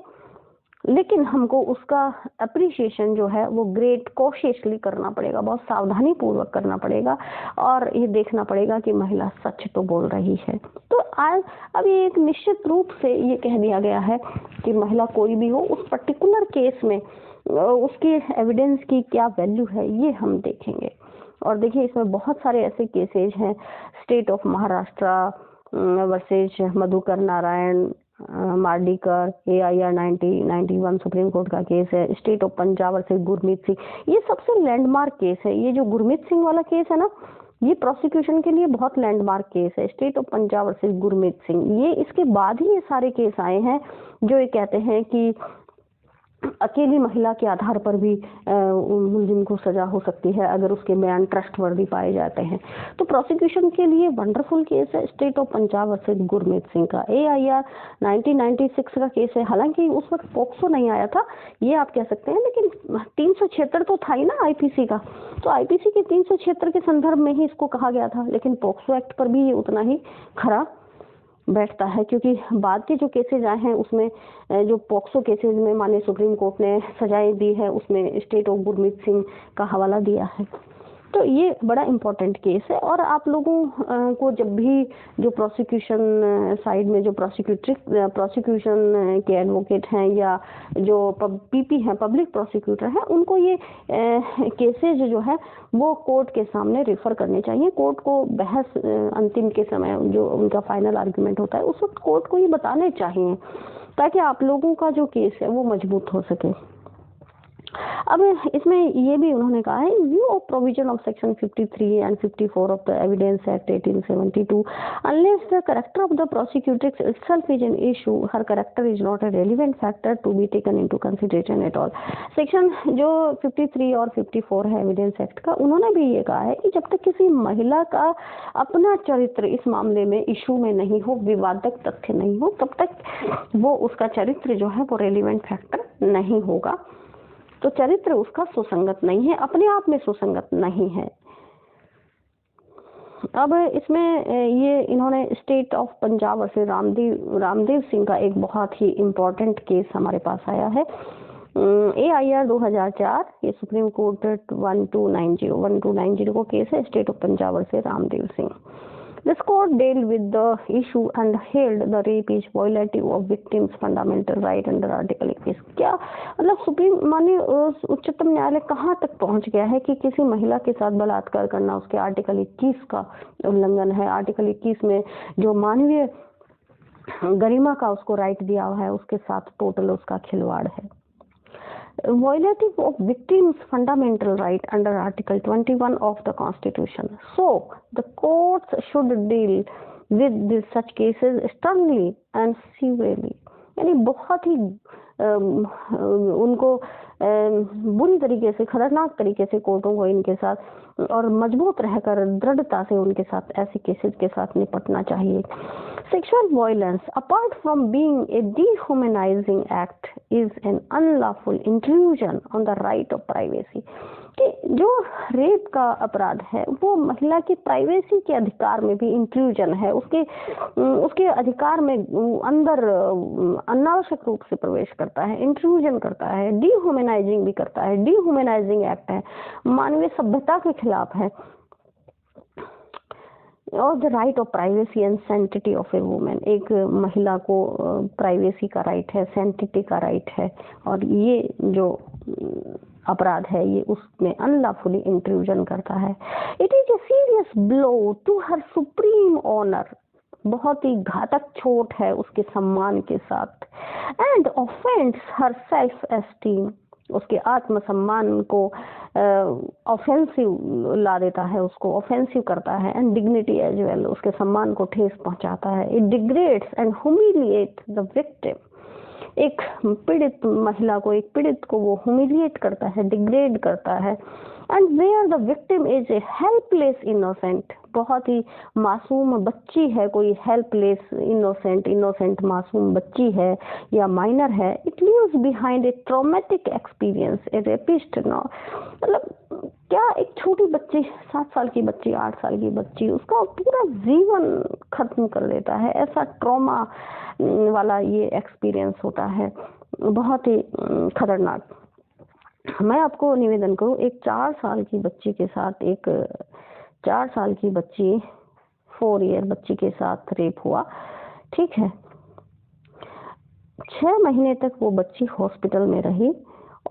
लेकिन हमको उसका अप्रिशिएशन जो है वो ग्रेट कॉशियसली करना पड़ेगा, बहुत सावधानी पूर्वक करना पड़ेगा, और ये देखना पड़ेगा कि महिला सच तो बोल रही है। तो आज अब ये एक निश्चित रूप से ये कह दिया गया है कि महिला कोई भी हो, उस पर्टिकुलर केस में उसके एविडेंस की क्या वैल्यू है ये हम देखेंगे। और देखिए इसमें बहुत सारे ऐसे केसेज हैं, state of Maharashtra versus Madhukar Narayan Mardikar, AIR 1991 supreme court का केस है, state of Punjab versus Gurmeet Singh, ये सबसे लैंडमार्क केस है। ये जो गुरमीत सिंह वाला केस है ना, ये प्रोसिक्यूशन के लिए बहुत लैंडमार्क केस है, state of Punjab versus Gurmeet Singh. ये इसके बाद ही ये सारे केस आए हैं जो ये कहते हैं कि अकेली महिला के आधार पर भी मुलजिम को सजा हो सकती है अगर उसके बयान ट्रस्टवर्दी पाए जाते हैं। तो प्रोसिक्यूशन के लिए वंडरफुल केस है state of Punjab versus Gurmeet Singh का। AIR 1996 का केस है, हालांकि उस वक्त पोक्सो नहीं आया था, ये आप कह सकते हैं, लेकिन 376 तो था ही ना IPC का, तो IPC के 376 के संदर्भ में ही इसको कहा गया था, लेकिन पोक्सो एक्ट पर भी ये उतना ही खरा बैठता है, क्योंकि बाद के जो केसेज आए हैं उसमें जो पॉक्सो केसेज में माननीय सुप्रीम कोर्ट ने सजाएं दी है, उसमें स्टेट ऑफ गुरमीत सिंह का हवाला दिया है। तो ये बड़ा इम्पोर्टेंट केस है। और आप लोगों को जब भी जो प्रोसिक्यूशन साइड में जो प्रोसिक्यूशन के एडवोकेट हैं या जो PP हैं, पब्लिक प्रोसिक्यूटर हैं, उनको ये केसेज जो है वो कोर्ट के सामने रेफर करने चाहिए। कोर्ट को बहस अंतिम के समय जो उनका फाइनल आर्ग्यूमेंट होता है उस वक्त कोर्ट को ये बताने चाहिए, ताकि आप लोगों का जो केस है वो मजबूत हो सके। अब इसमें ये भी उन्होंने कहा है, view of provision of section 53 and 54 of the evidence act 1872, unless the character of the prosecutor itself is an issue, her character is not a relevant factor to be taken into consideration at all. Section जो 53 और 54 है एविडेंस एक्ट का, उन्होंने भी ये कहा है कि जब तक किसी महिला का अपना चरित्र इस मामले में इशू में नहीं हो, विवादक तथ्य नहीं हो, तब तक वो उसका चरित्र जो है वो रेलेवेंट फैक्टर नहीं होगा। तो चरित्र उसका सुसंगत नहीं है, अपने आप में सुसंगत नहीं है। अब इसमें ये इन्होंने state of Punjab versus Ramdev Singh का एक बहुत ही इम्पोर्टेंट केस हमारे पास आया है, AIR 2004, ये सुप्रीम कोर्ट 1290 को केस है, state of Punjab versus Ramdev Singh. This court dealt with the issue and held the rape is violative of victims' fundamental right under Article 21। क्या मतलब सुप्रीम माने उच्चतम न्यायालय कहाँ तक पहुँच गया है कि किसी महिला के साथ बलात्कार करना उसके आर्टिकल 21 का उल्लंघन है। आर्टिकल 21 में जो मानवीय गरिमा का उसको राइट दिया हुआ है, उसके साथ टोटल उसका खिलवाड़ है। Violative of victims' fundamental right under Article 21 of the Constitution. So, the courts should deal with such cases sternly and severely. यानी बहुत ही उनको बुरी तरीके से, खतरनाक तरीके से कोर्टों को इनके साथ और मजबूत रहकर दृढ़ता से उनके साथ ऐसे केसेस के साथ निपटना चाहिए। Sexual violence, apart from being a dehumanizing act, is an unlawful intrusion on the right of privacy। कि जो रेप का अपराध है वो महिला की प्राइवेसी के अधिकार में भी इंट्रूजन है, उसके अधिकार में अंदर अनावश्यक रूप से प्रवेश करता है, इंट्रूजन करता है, डीह्यूमनाइजिंग भी करता है, डीह्यूमनाइजिंग एक्ट है, मानवीय सभ्यता के खिलाफ है। और the right of privacy and sanctity of A women, एक महिला को प्राइवेसी का राइट है, सैंक्टिटी का राइट है, और ये जो अपराध है ये उसमें अनलॉफुली इंट्रूजन करता है। It is a serious blow to her supreme honour, बहुत ही घातक चोट है उसके सम्मान के साथ, and offends her self esteem, उसके आत्मसम्मान को ऑफेंसिव ला देता है, उसको ऑफेंसिव करता है, एंड डिग्निटी एज वेल, उसके सम्मान को ठेस पहुंचाता है। It degrades and humiliate the victim, एक पीड़ित महिला को, एक पीड़ित को वो ह्यूमिलिएट करता है, डिग्रेड करता है। And where the victim is a helpless innocent, बहुत ही मासूम बच्ची है, कोई हेल्पलेस इनोसेंट मासूम बच्ची है या माइनर है, it leaves behind a traumatic experience, a rapist. No मतलब क्या, एक छोटी बच्ची, 7 साल की बच्ची, 8 साल की बच्ची, उसका पूरा जीवन खत्म कर देता है। ऐसा ट्रॉमा वाला ये एक्सपीरियंस होता है, बहुत ही खतरनाक। मैं आपको निवेदन करूं, एक 4 साल की बच्ची के साथ, एक 4 साल की बच्ची, 4 ईयर बच्ची के साथ रेप हुआ, ठीक है। 6 महीने तक वो बच्ची हॉस्पिटल में रही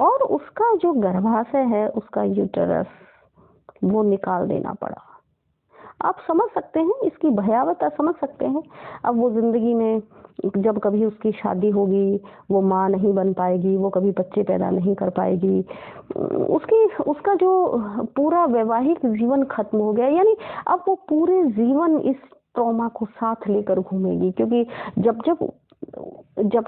और उसका जो गर्भाशय है, उसका यूटेरस, वो निकाल देना पड़ा। आप समझ सकते हैं इसकी भयावहता, समझ सकते हैं। अब वो जिंदगी में जब कभी उसकी शादी होगी, वो माँ नहीं बन पाएगी, वो कभी बच्चे पैदा नहीं कर पाएगी, उसका जो पूरा वैवाहिक जीवन खत्म हो गया। यानी अब वो पूरे जीवन इस ट्रॉमा को साथ लेकर घूमेगी, क्योंकि जब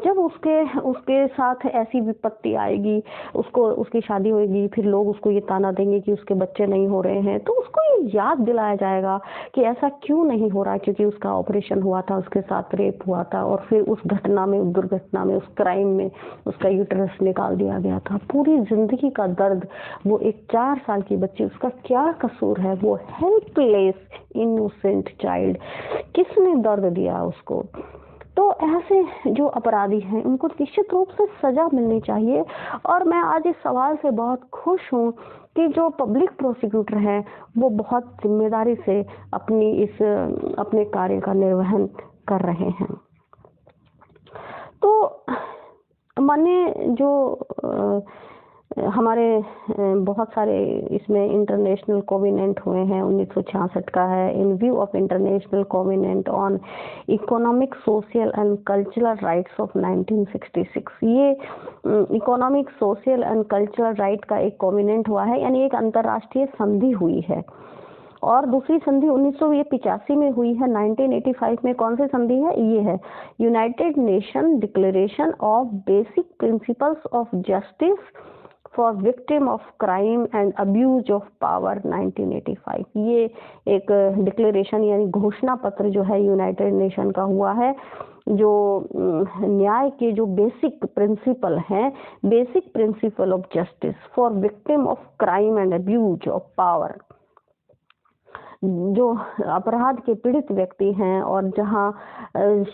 जब उसके साथ ऐसी विपत्ति आएगी, उसकी शादी होगी, फिर लोग उसको ये ताना देंगे कि उसके बच्चे नहीं हो रहे हैं, तो उसको ये याद दिलाया जाएगा कि ऐसा क्यों नहीं हो रहा, क्योंकि उसका ऑपरेशन हुआ था, उसके साथ रेप हुआ था और फिर उस घटना में, उस दुर्घटना में, उस क्राइम में उसका यूटेरस निकाल दिया गया था। पूरी जिंदगी का दर्द, वो एक 4 साल की बच्ची, उसका क्या कसूर है, वो हेल्पलेस इनोसेंट चाइल्ड, किसने दर्द दिया उसको। तो ऐसे जो अपराधी हैं उनको निश्चित रूप से सजा मिलनी चाहिए। और मैं आज इस सवाल से बहुत खुश हूँ कि जो पब्लिक प्रोसिक्यूटर हैं वो बहुत जिम्मेदारी से अपने कार्य का निर्वहन कर रहे हैं। तो माने जो हमारे बहुत सारे इसमें इंटरनेशनल कोवेनेंट हुए हैं, 1966 का है, इन view of international covenant on economic, social and cultural rights of 1966। ये economic, social and cultural right का एक कोवेनेंट हुआ है, यानी एक अंतर्राष्ट्रीय संधि हुई है। और दूसरी संधि 1985 में हुई है। 1985 में कौन सी संधि है? ये है United nation declaration of basic principles of justice for victim of crime and abuse of power 1985। ये एक डिक्लेरेशन यानी घोषणा पत्र जो है यूनाइटेड नेशन का हुआ है, जो न्याय के जो बेसिक प्रिंसिपल हैं, basic principle of justice for victim of crime and abuse of power, जो अपराध के पीड़ित व्यक्ति हैं और जहां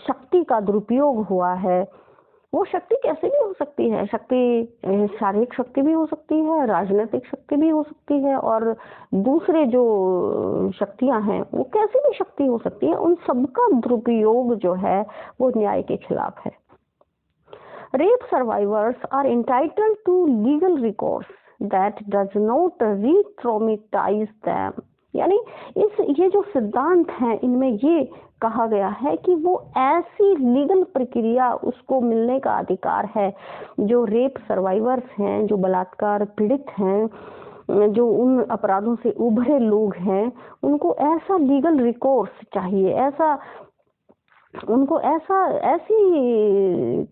शक्ति का दुरुपयोग हुआ है, वो शक्ति कैसे भी हो सकती है। शक्ति शारीरिक शक्ति भी हो सकती है, राजनीतिक शक्ति भी हो सकती है, और दूसरे जो शक्तियां हैं वो कैसे भी शक्ति हो सकती है। उन सबका दुरुपयोग जो है वो न्याय के खिलाफ है। Rape survivors are entitled to legal recourse that does not re-traumatise them. यानी ये जो सिद्धांत हैं, इनमें ये कहा गया है कि वो ऐसी लीगल प्रक्रिया उसको मिलने का अधिकार है, जो रेप सर्वाइवर्स हैं, जो बलात्कार पीड़ित हैं, जो उन अपराधों से उभरे लोग हैं, उनको ऐसा लीगल रिकोर्स चाहिए, उनको ऐसी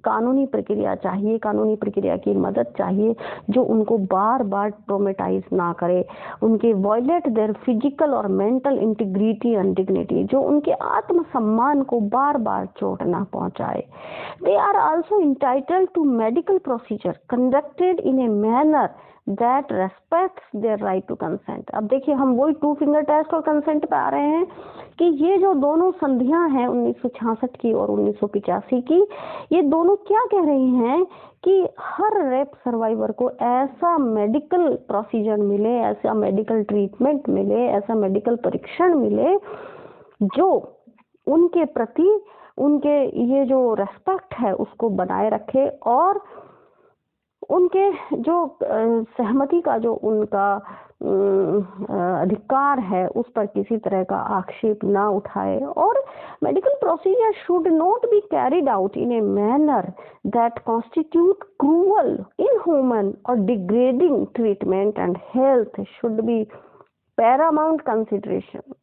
कानूनी प्रक्रिया चाहिए, कानूनी प्रक्रिया की मदद चाहिए जो उनको बार बार ट्रोमेटाइज ना करे, उनके वायलेट देयर फिजिकल और मेंटल इंटीग्रिटी एंड डिग्निटी, जो उनके आत्मसम्मान को बार बार चोट ना पहुंचाए। They are also entitled to medical procedure conducted in a manner that respects their right to consent. अब देखिए, हम वही 2 फिंगर टेस्ट और कंसेंट पे आ रहे हैं कि ये जो दोनों संधियां हैं 1966 की और 1985 की, ये दोनों क्या कह रही हैं कि हर रेप सर्वाइवर को ऐसा मेडिकल प्रोसीजर मिले, ऐसा मेडिकल ट्रीटमेंट मिले, ऐसा मेडिकल परीक्षण मिले जो उनके प्रति उनके ये जो रेस्पेक्ट है उसको बनाए रखे, और उनके जो सहमति का जो उनका अधिकार है उस पर किसी तरह का आक्षेप ना उठाए। और medical procedure should not be carried out in a manner that constitute cruel, inhuman और degrading treatment, and health should be paramount consideration.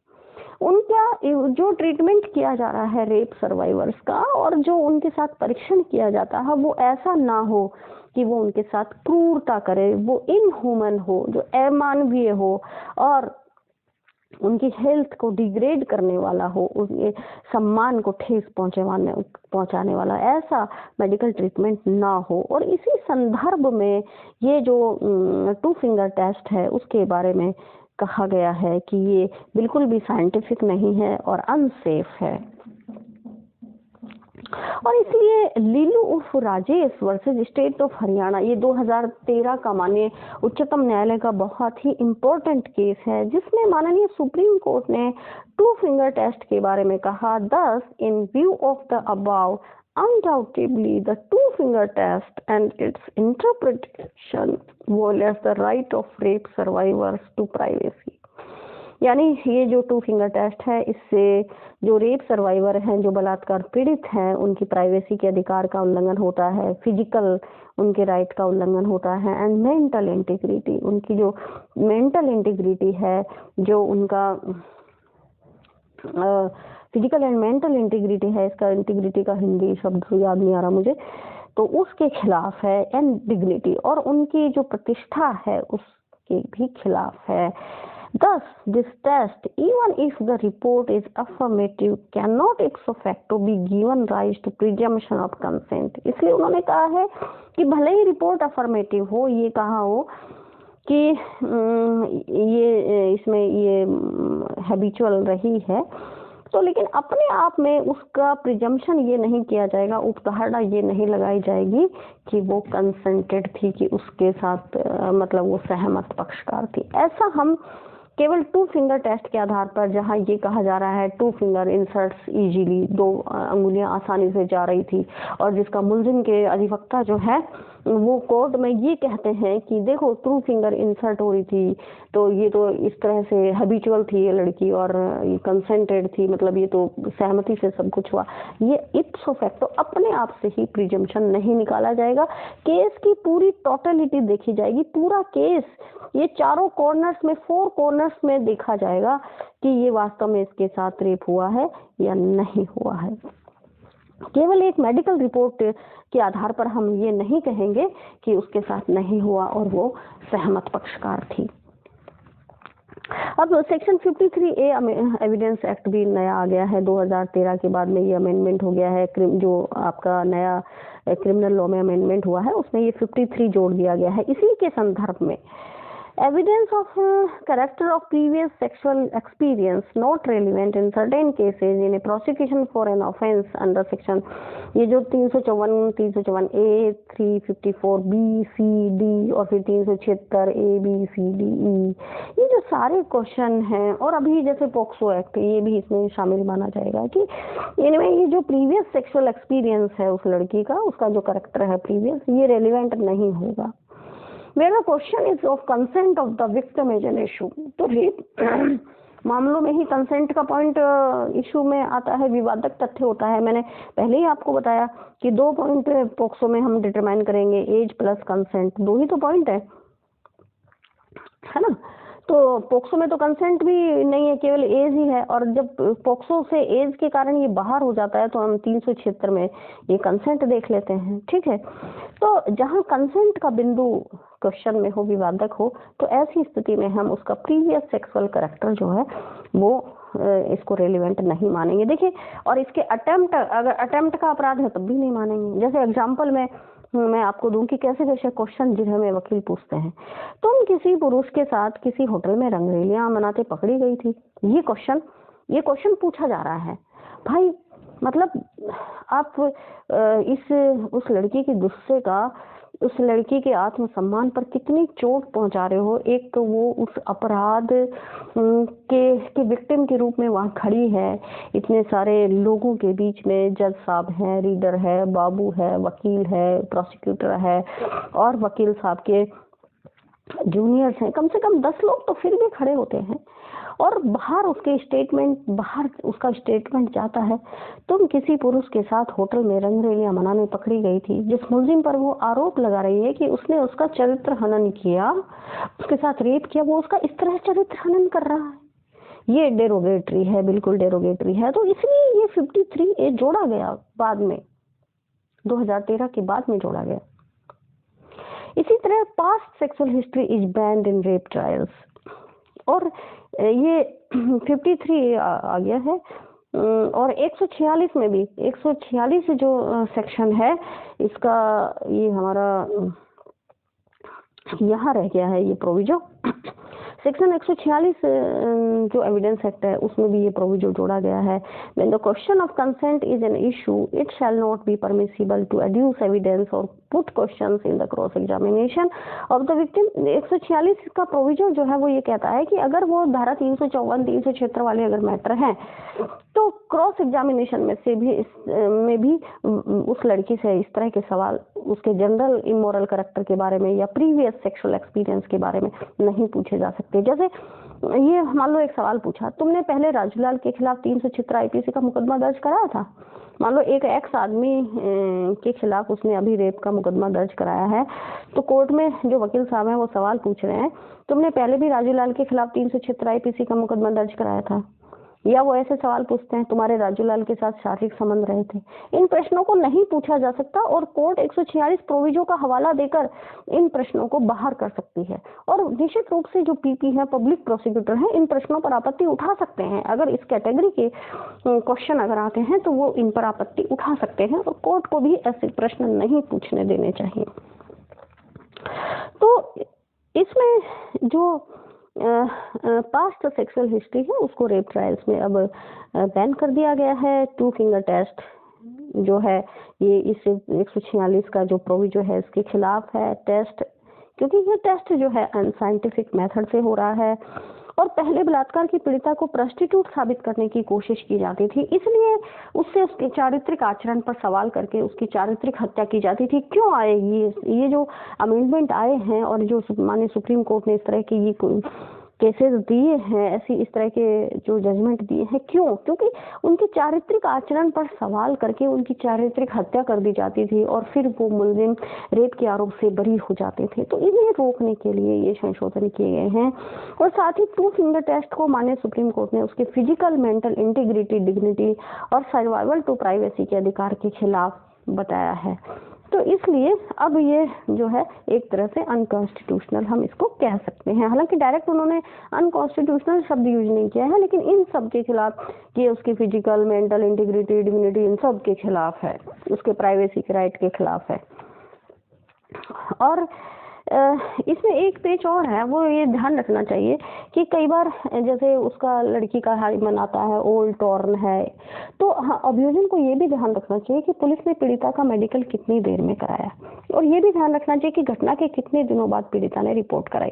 उनका जो ट्रीटमेंट किया जा रहा है रेप सर्वाइवर्स का और जो उनके साथ परीक्षण किया जाता है वो ऐसा ना हो कि वो उनके साथ क्रूरता करे, वो इनह्यूमन हो, जो अमानवीय हो और उनकी हेल्थ को डिग्रेड करने वाला हो, उनके सम्मान को ठेस पहुंचाने वाला ऐसा मेडिकल ट्रीटमेंट ना हो। और इसी संदर्भ में ये जो 2 फिंगर टेस्ट है उसके बारे में कहा गया है कि ये बिल्कुल भी साइंटिफिक नहीं है और अनसेफ है। और इसलिए लीलू उर्फ Rajesh versus state of Haryana, ये 2013 का माननीय उच्चतम न्यायालय का बहुत ही इम्पोर्टेंट केस है जिसमें माननीय सुप्रीम कोर्ट ने 2 फिंगर टेस्ट के बारे में कहा। Thus, in view of the above, undoubtedly the 2 finger test and its interpretation violates the right of rape survivors to privacy। यानी ये जो 2 फिंगर टेस्ट है इससे जो रेप सर्वाइवर हैं, जो बलात्कार पीड़ित हैं, उनकी प्राइवेसी के अधिकार का उल्लंघन होता है, फिजिकल उनके राइट का उल्लंघन होता है एंड मेंटल इंटीग्रिटी, उनकी जो मेंटल इंटीग्रिटी है, जो उनका फिजिकल एंड मेंटल इंटीग्रिटी है, इसका इंटीग्रिटी का हिंदी शब्द याद नहीं आ रहा मुझे, तो उसके खिलाफ है एंड डिग्निटी, और उनकी जो प्रतिष्ठा है उसके भी खिलाफ है। Thus, this test, even if the report is affirmative, cannot ipso facto be given rise to presumption of consent। इसलिए उन्होंने कहा है कि भले ही रिपोर्ट अफर्मेटिव हो, ये कहा हो कि ये इसमें ये हैबिचुअल रही है, तो लेकिन अपने आप में उसका प्रिजम्पशन ये नहीं किया जाएगा, उपधारणा ये नहीं लगाई जाएगी कि वो कंसेंटेड थी, कि उसके साथ मतलब वो सहमत पक्षकार थी। ऐसा हम केवल 2 फिंगर टेस्ट के आधार पर, जहां ये कहा जा रहा है 2 फिंगर इंसर्ट्स इजीली, 2 अंगुलियां आसानी से जा रही थी, और जिसका मुलजिम के अधिवक्ता जो है वो कोर्ट में ये कहते हैं कि देखो 2 फिंगर इंसर्ट हो रही थी, तो ये तो इस तरह से हैबिचुअल थी ये लड़की और ये कंसेंटेड थी, मतलब ये तो सहमति से सब कुछ हुआ। ये इप्सो फैक्टो अपने आप से ही प्रिजम्पशन नहीं निकाला जाएगा, केस की पूरी टोटलिटी देखी जाएगी, पूरा केस ये चारों कॉर्नर्स में 4 कॉर्नर्स में देखा जाएगा कि ये वास्तव में इसके साथ रेप हुआ है या नहीं हुआ है। केवल एक मेडिकल रिपोर्ट के आधार पर हम ये नहीं कहेंगे कि उसके साथ नहीं हुआ और वो सहमत पक्षकार थी। अब सेक्शन 53A एविडेंस एक्ट भी नया आ गया है, 2013 के बाद में ये अमेंडमेंट हो गया है, जो आपका नया क्रिमिनल लॉ में अमेंडमेंट हुआ है उसमें ये 53 जोड़ दिया गया है। इसी के संदर्भ में evidence of character of previous sexual experience not relevant in certain cases in a prosecution for an offense under section, ये जो 354, 354A, 354B, C, D और फिर 376 A, B, C, D, E, ये जो सारे क्वेश्चन हैं, और अभी जैसे पॉक्सो एक्ट ये भी इसमें शामिल माना जाएगा कि इनमें ये जो प्रीवियस सेक्सुअल एक्सपीरियंस है उस लड़की का, उसका जो करेक्टर है प्रीवियस, ये रेलिवेंट नहीं होगा। Where the question is of consent of the victim is an issue, तो रेप मामलों में ही कंसेंट का पॉइंट इशू में आता है, विवादक तथ्य होता है। मैंने पहले ही आपको बताया कि 2 पॉइंट पॉक्सो में हम डिटरमाइन करेंगे, एज प्लस कंसेंट, 2 ही तो पॉइंट है ना। तो पॉक्सो में तो कंसेंट भी नहीं है, केवल एज ही है, और जब पॉक्सो से एज के कारण ये बाहर हो जाता है तो हम 376 में ये कंसेंट देख लेते हैं, ठीक है। तो जहां कंसेंट का बिंदु क्वेश्चन में हो, विवादक हो, तो ऐसी स्थिति में हम उसका प्रीवियस सेक्सुअल कैरेक्टर जो है वो इसको रेलिवेंट नहीं मानेंगे। देखिए, और इसके अटेम्प्ट, अगर अटेम्प्ट का अपराध है तब भी नहीं मानेंगे। जैसे एग्जाम्पल में मैं आपको दूं कि कैसे कैसे क्वेश्चन जिन्हें में वकील पूछते हैं, तुम किसी पुरुष के साथ किसी होटल में रंगरेलियां मनाते पकड़ी गई थी, ये क्वेश्चन पूछा जा रहा है। भाई मतलब आप उस लड़की के गुस्से का उस लड़की के आत्मसम्मान पर कितनी चोट पहुंचा रहे हो। एक तो वो उस अपराध के विक्टिम के रूप में वहां खड़ी है, इतने सारे लोगों के बीच में, जज साहब हैं, रीडर है, बाबू है, वकील है, प्रोसिक्यूटर है, और वकील साहब के जूनियर्स हैं, कम से कम 10 लोग तो फिर भी खड़े होते हैं, और बाहर उसका स्टेटमेंट जाता है, तुम किसी पुरुष के साथ होटल में रंगरेलियां मनाने पकड़ी गई थी, जिस मुलजिम पर वो आरोप लगा रही है कि उसने उसका चरित्र हनन किया, उसके साथ रेप किया, वो उसका इस तरह चरित्र हनन कर रहा है। ये डेरोगेटरी है, बिल्कुल डेरोगेटरी है। तो इसलिए ये 53A जोड़ा गया बाद में, 2013 के बाद में जोड़ा गया। इसी तरह past sexual history is band in rape trials, और ये 53A आ गया है। और 146 में भी, 146 जो सेक्शन है इसका, ये हमारा यहाँ रह गया है ये प्रोविजो। सेक्शन 146 जो एविडेंस एक्ट है उसमें भी ये प्रोविजो जोड़ा गया है। When the question of consent is an issue, it shall not be permissible to adduce evidence or put questions in the cross examination of the victim। 146 का प्रोविजन जो है वो ये कहता है कि अगर वो धारा 354, 376 वाले अगर मैटर हैं तो क्रॉस एग्जामिनेशन में भी उस लड़की से इस तरह के सवाल उसके जनरल इमोरल कैरेक्टर के बारे में या प्रीवियस सेक्सुअल एक्सपीरियंस के बारे में नहीं पूछे जा सकते। जैसे ये मान लो एक सवाल पूछा, तुमने पहले राजूलाल के खिलाफ 376 आईपीसी का मुकदमा दर्ज कराया था। मान लो एक एक्स आदमी के खिलाफ उसने अभी रेप का मुकदमा दर्ज कराया है, तो कोर्ट में जो वकील साहब हैं वो सवाल पूछ रहे हैं, तुमने पहले भी राजूलाल के खिलाफ 376 आईपीसी का मुकदमा दर्ज कराया था। या वो ऐसे सवाल पूछते हैं, तुम्हारे राजूलाल के साथ शारीरिक संबंध रहे थे। इन प्रश्नों को नहीं पूछा जा सकता और कोर्ट 146 प्रोविजो का हवाला देकर इन प्रश्नों को बाहर कर सकती है। और निश्चित रूप से जो पीपी है, पब्लिक प्रोसिक्यूटर है, इन प्रश्नों पर आपत्ति उठा सकते हैं। अगर इस कैटेगरी के क्वेश्चन अगर आते हैं तो वो इन पर आपत्ति उठा सकते हैं और कोर्ट को भी ऐसे प्रश्न नहीं पूछने देने चाहिए। तो इसमें जो पास्ट सेक्सुअल हिस्ट्री है उसको रेप ट्रायल्स में अब बैन कर दिया गया है। 2 फिंगर टेस्ट जो है ये इस 146 का जो प्रोविजो है इसके खिलाफ है टेस्ट, क्योंकि ये टेस्ट जो है अनसाइंटिफिक मेथड से हो रहा है। और पहले बलात्कार की पीड़िता को प्रोस्टिट्यूट साबित करने की कोशिश की जाती थी, इसलिए उससे उसके चारित्रिक आचरण पर सवाल करके उसकी चारित्रिक हत्या की जाती थी। क्यों आएगी ये जो अमेंडमेंट आए हैं और जो माननीय सुप्रीम कोर्ट ने इस तरह की ये केसेस दिए हैं, ऐसी इस तरह के जो जजमेंट दिए हैं, क्यों? क्योंकि उनके चारित्रिक आचरण पर सवाल करके उनकी चारित्रिक हत्या कर दी जाती थी और फिर वो मुलजिम रेप के आरोप से बरी हो जाते थे। तो इन्हें रोकने के लिए ये संशोधन किए गए हैं। और साथ ही 2 फिंगर टेस्ट को माननीय सुप्रीम कोर्ट ने उसके फिजिकल, मेंटल इंटीग्रिटी, डिग्निटी और सर्वाइवल टू प्राइवेसी के अधिकार के खिलाफ बताया है। तो इसलिए अब ये जो है एक तरह से अनकॉन्स्टिट्यूशनल हम इसको कह सकते हैं। हालांकि डायरेक्ट उन्होंने अनकॉन्स्टिट्यूशनल शब्द यूज नहीं किया है, लेकिन इन सब के खिलाफ, ये उसकी फिजिकल, मेंटल इंटीग्रिटी, डिग्निटी, इन सब के खिलाफ है, उसके प्राइवेसी के राइट के खिलाफ है। और इसमें एक पेच और है, वो ये ध्यान रखना चाहिए कि कई बार जैसे उसका लड़की का हाइमन आता है, ओल्ड टॉर्न है, तो हाँ, अभियोजन को ये भी ध्यान रखना चाहिए कि पुलिस ने पीड़िता का मेडिकल कितनी देर में कराया, और ये भी ध्यान रखना चाहिए कि घटना के कितने दिनों बाद पीड़िता ने रिपोर्ट कराई।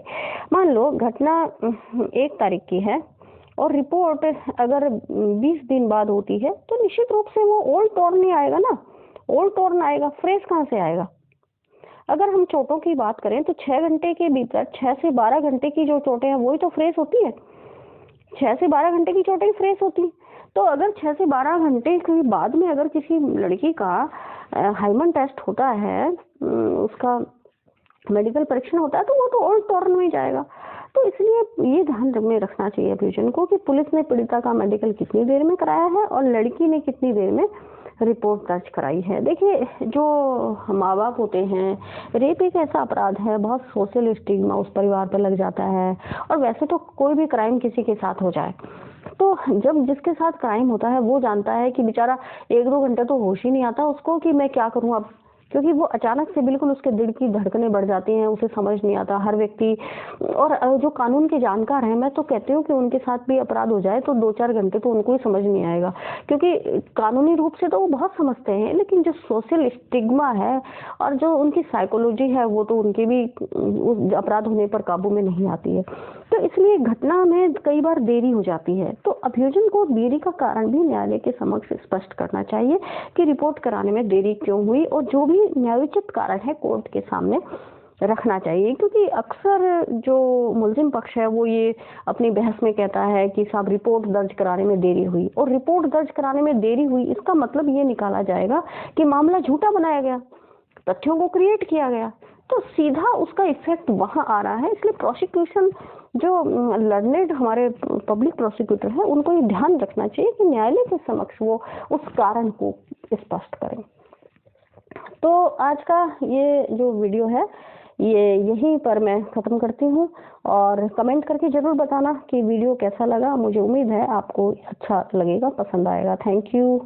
मान लो घटना 1 तारीख की है और रिपोर्ट अगर 20 दिन बाद होती है, तो निश्चित रूप से वो ओल्ड टॉर्न नहीं आएगा ना, ओल्ड टॉर्न आएगा, फ्रेश कहाँ से आएगा? अगर हम चोटों की बात करें तो 6 घंटे के भीतर 6 से 12 घंटे की जो चोटें हैं वही तो फ्रेश होती है। 6 से 12 घंटे की चोटें फ्रेश होती हैं। तो अगर 6 से 12 घंटे के बाद में अगर किसी लड़की का हाइमन टेस्ट होता है, उसका मेडिकल परीक्षण होता है, तो वो तो ओल्ड टॉर्न में जाएगा। तो इसलिए ये ध्यान में रखना चाहिए अभियोजन को कि पुलिस ने पीड़िता का मेडिकल कितनी देर में कराया है और लड़की ने कितनी देर में रिपोर्ट दर्ज कराई है। देखिए, जो माँ बाप होते हैं, रेप एक ऐसा अपराध है, बहुत सोशल स्टिग्मा उस परिवार पर लग जाता है। और वैसे तो कोई भी क्राइम किसी के साथ हो जाए, तो जब जिसके साथ क्राइम होता है वो जानता है कि बेचारा 1-2 घंटे तो होश ही नहीं आता उसको कि मैं क्या करूं अब, क्योंकि वो अचानक से बिल्कुल उसके दिल की धड़कनें बढ़ जाती हैं, उसे समझ नहीं आता। हर व्यक्ति और जो कानून के जानकार हैं, मैं तो कहती हूँ कि उनके साथ भी अपराध हो जाए तो 2-4 घंटे तो उनको ही समझ नहीं आएगा, क्योंकि कानूनी रूप से तो वो बहुत समझते हैं, लेकिन जो सोशल स्टिग्मा है और जो उनकी साइकोलॉजी है वो तो उनके भी उस अपराध होने पर काबू में नहीं आती है। तो इसलिए घटना में कई बार देरी हो जाती है, तो अभियोजन को देरी का कारण भी न्यायालय के समक्ष स्पष्ट करना चाहिए कि रिपोर्ट कराने में देरी क्यों हुई, और जो भी न्यायोचित कारण है कोर्ट के सामने रखना चाहिए। क्योंकि अक्सर जो मुलजिम पक्ष है वो ये अपनी बहस में कहता है कि साहब रिपोर्ट दर्ज कराने में देरी हुई, और रिपोर्ट दर्ज कराने में देरी हुई इसका मतलब ये निकाला जाएगा कि मामला झूठा बनाया गया, तथ्यों को क्रिएट किया गया, तो सीधा उसका इफेक्ट वहां आ रहा है। इसलिए प्रोसिक्यूशन जो लर्नेड हमारे पब्लिक प्रोसिक्यूटर है उनको ये ध्यान रखना चाहिए कि न्यायालय के समक्ष वो उस कारण को स्पष्ट करें। तो आज का ये जो वीडियो है ये यहीं पर मैं ख़त्म करती हूँ, और कमेंट करके ज़रूर बताना कि वीडियो कैसा लगा। मुझे उम्मीद है आपको अच्छा लगेगा, पसंद आएगा। Thank you.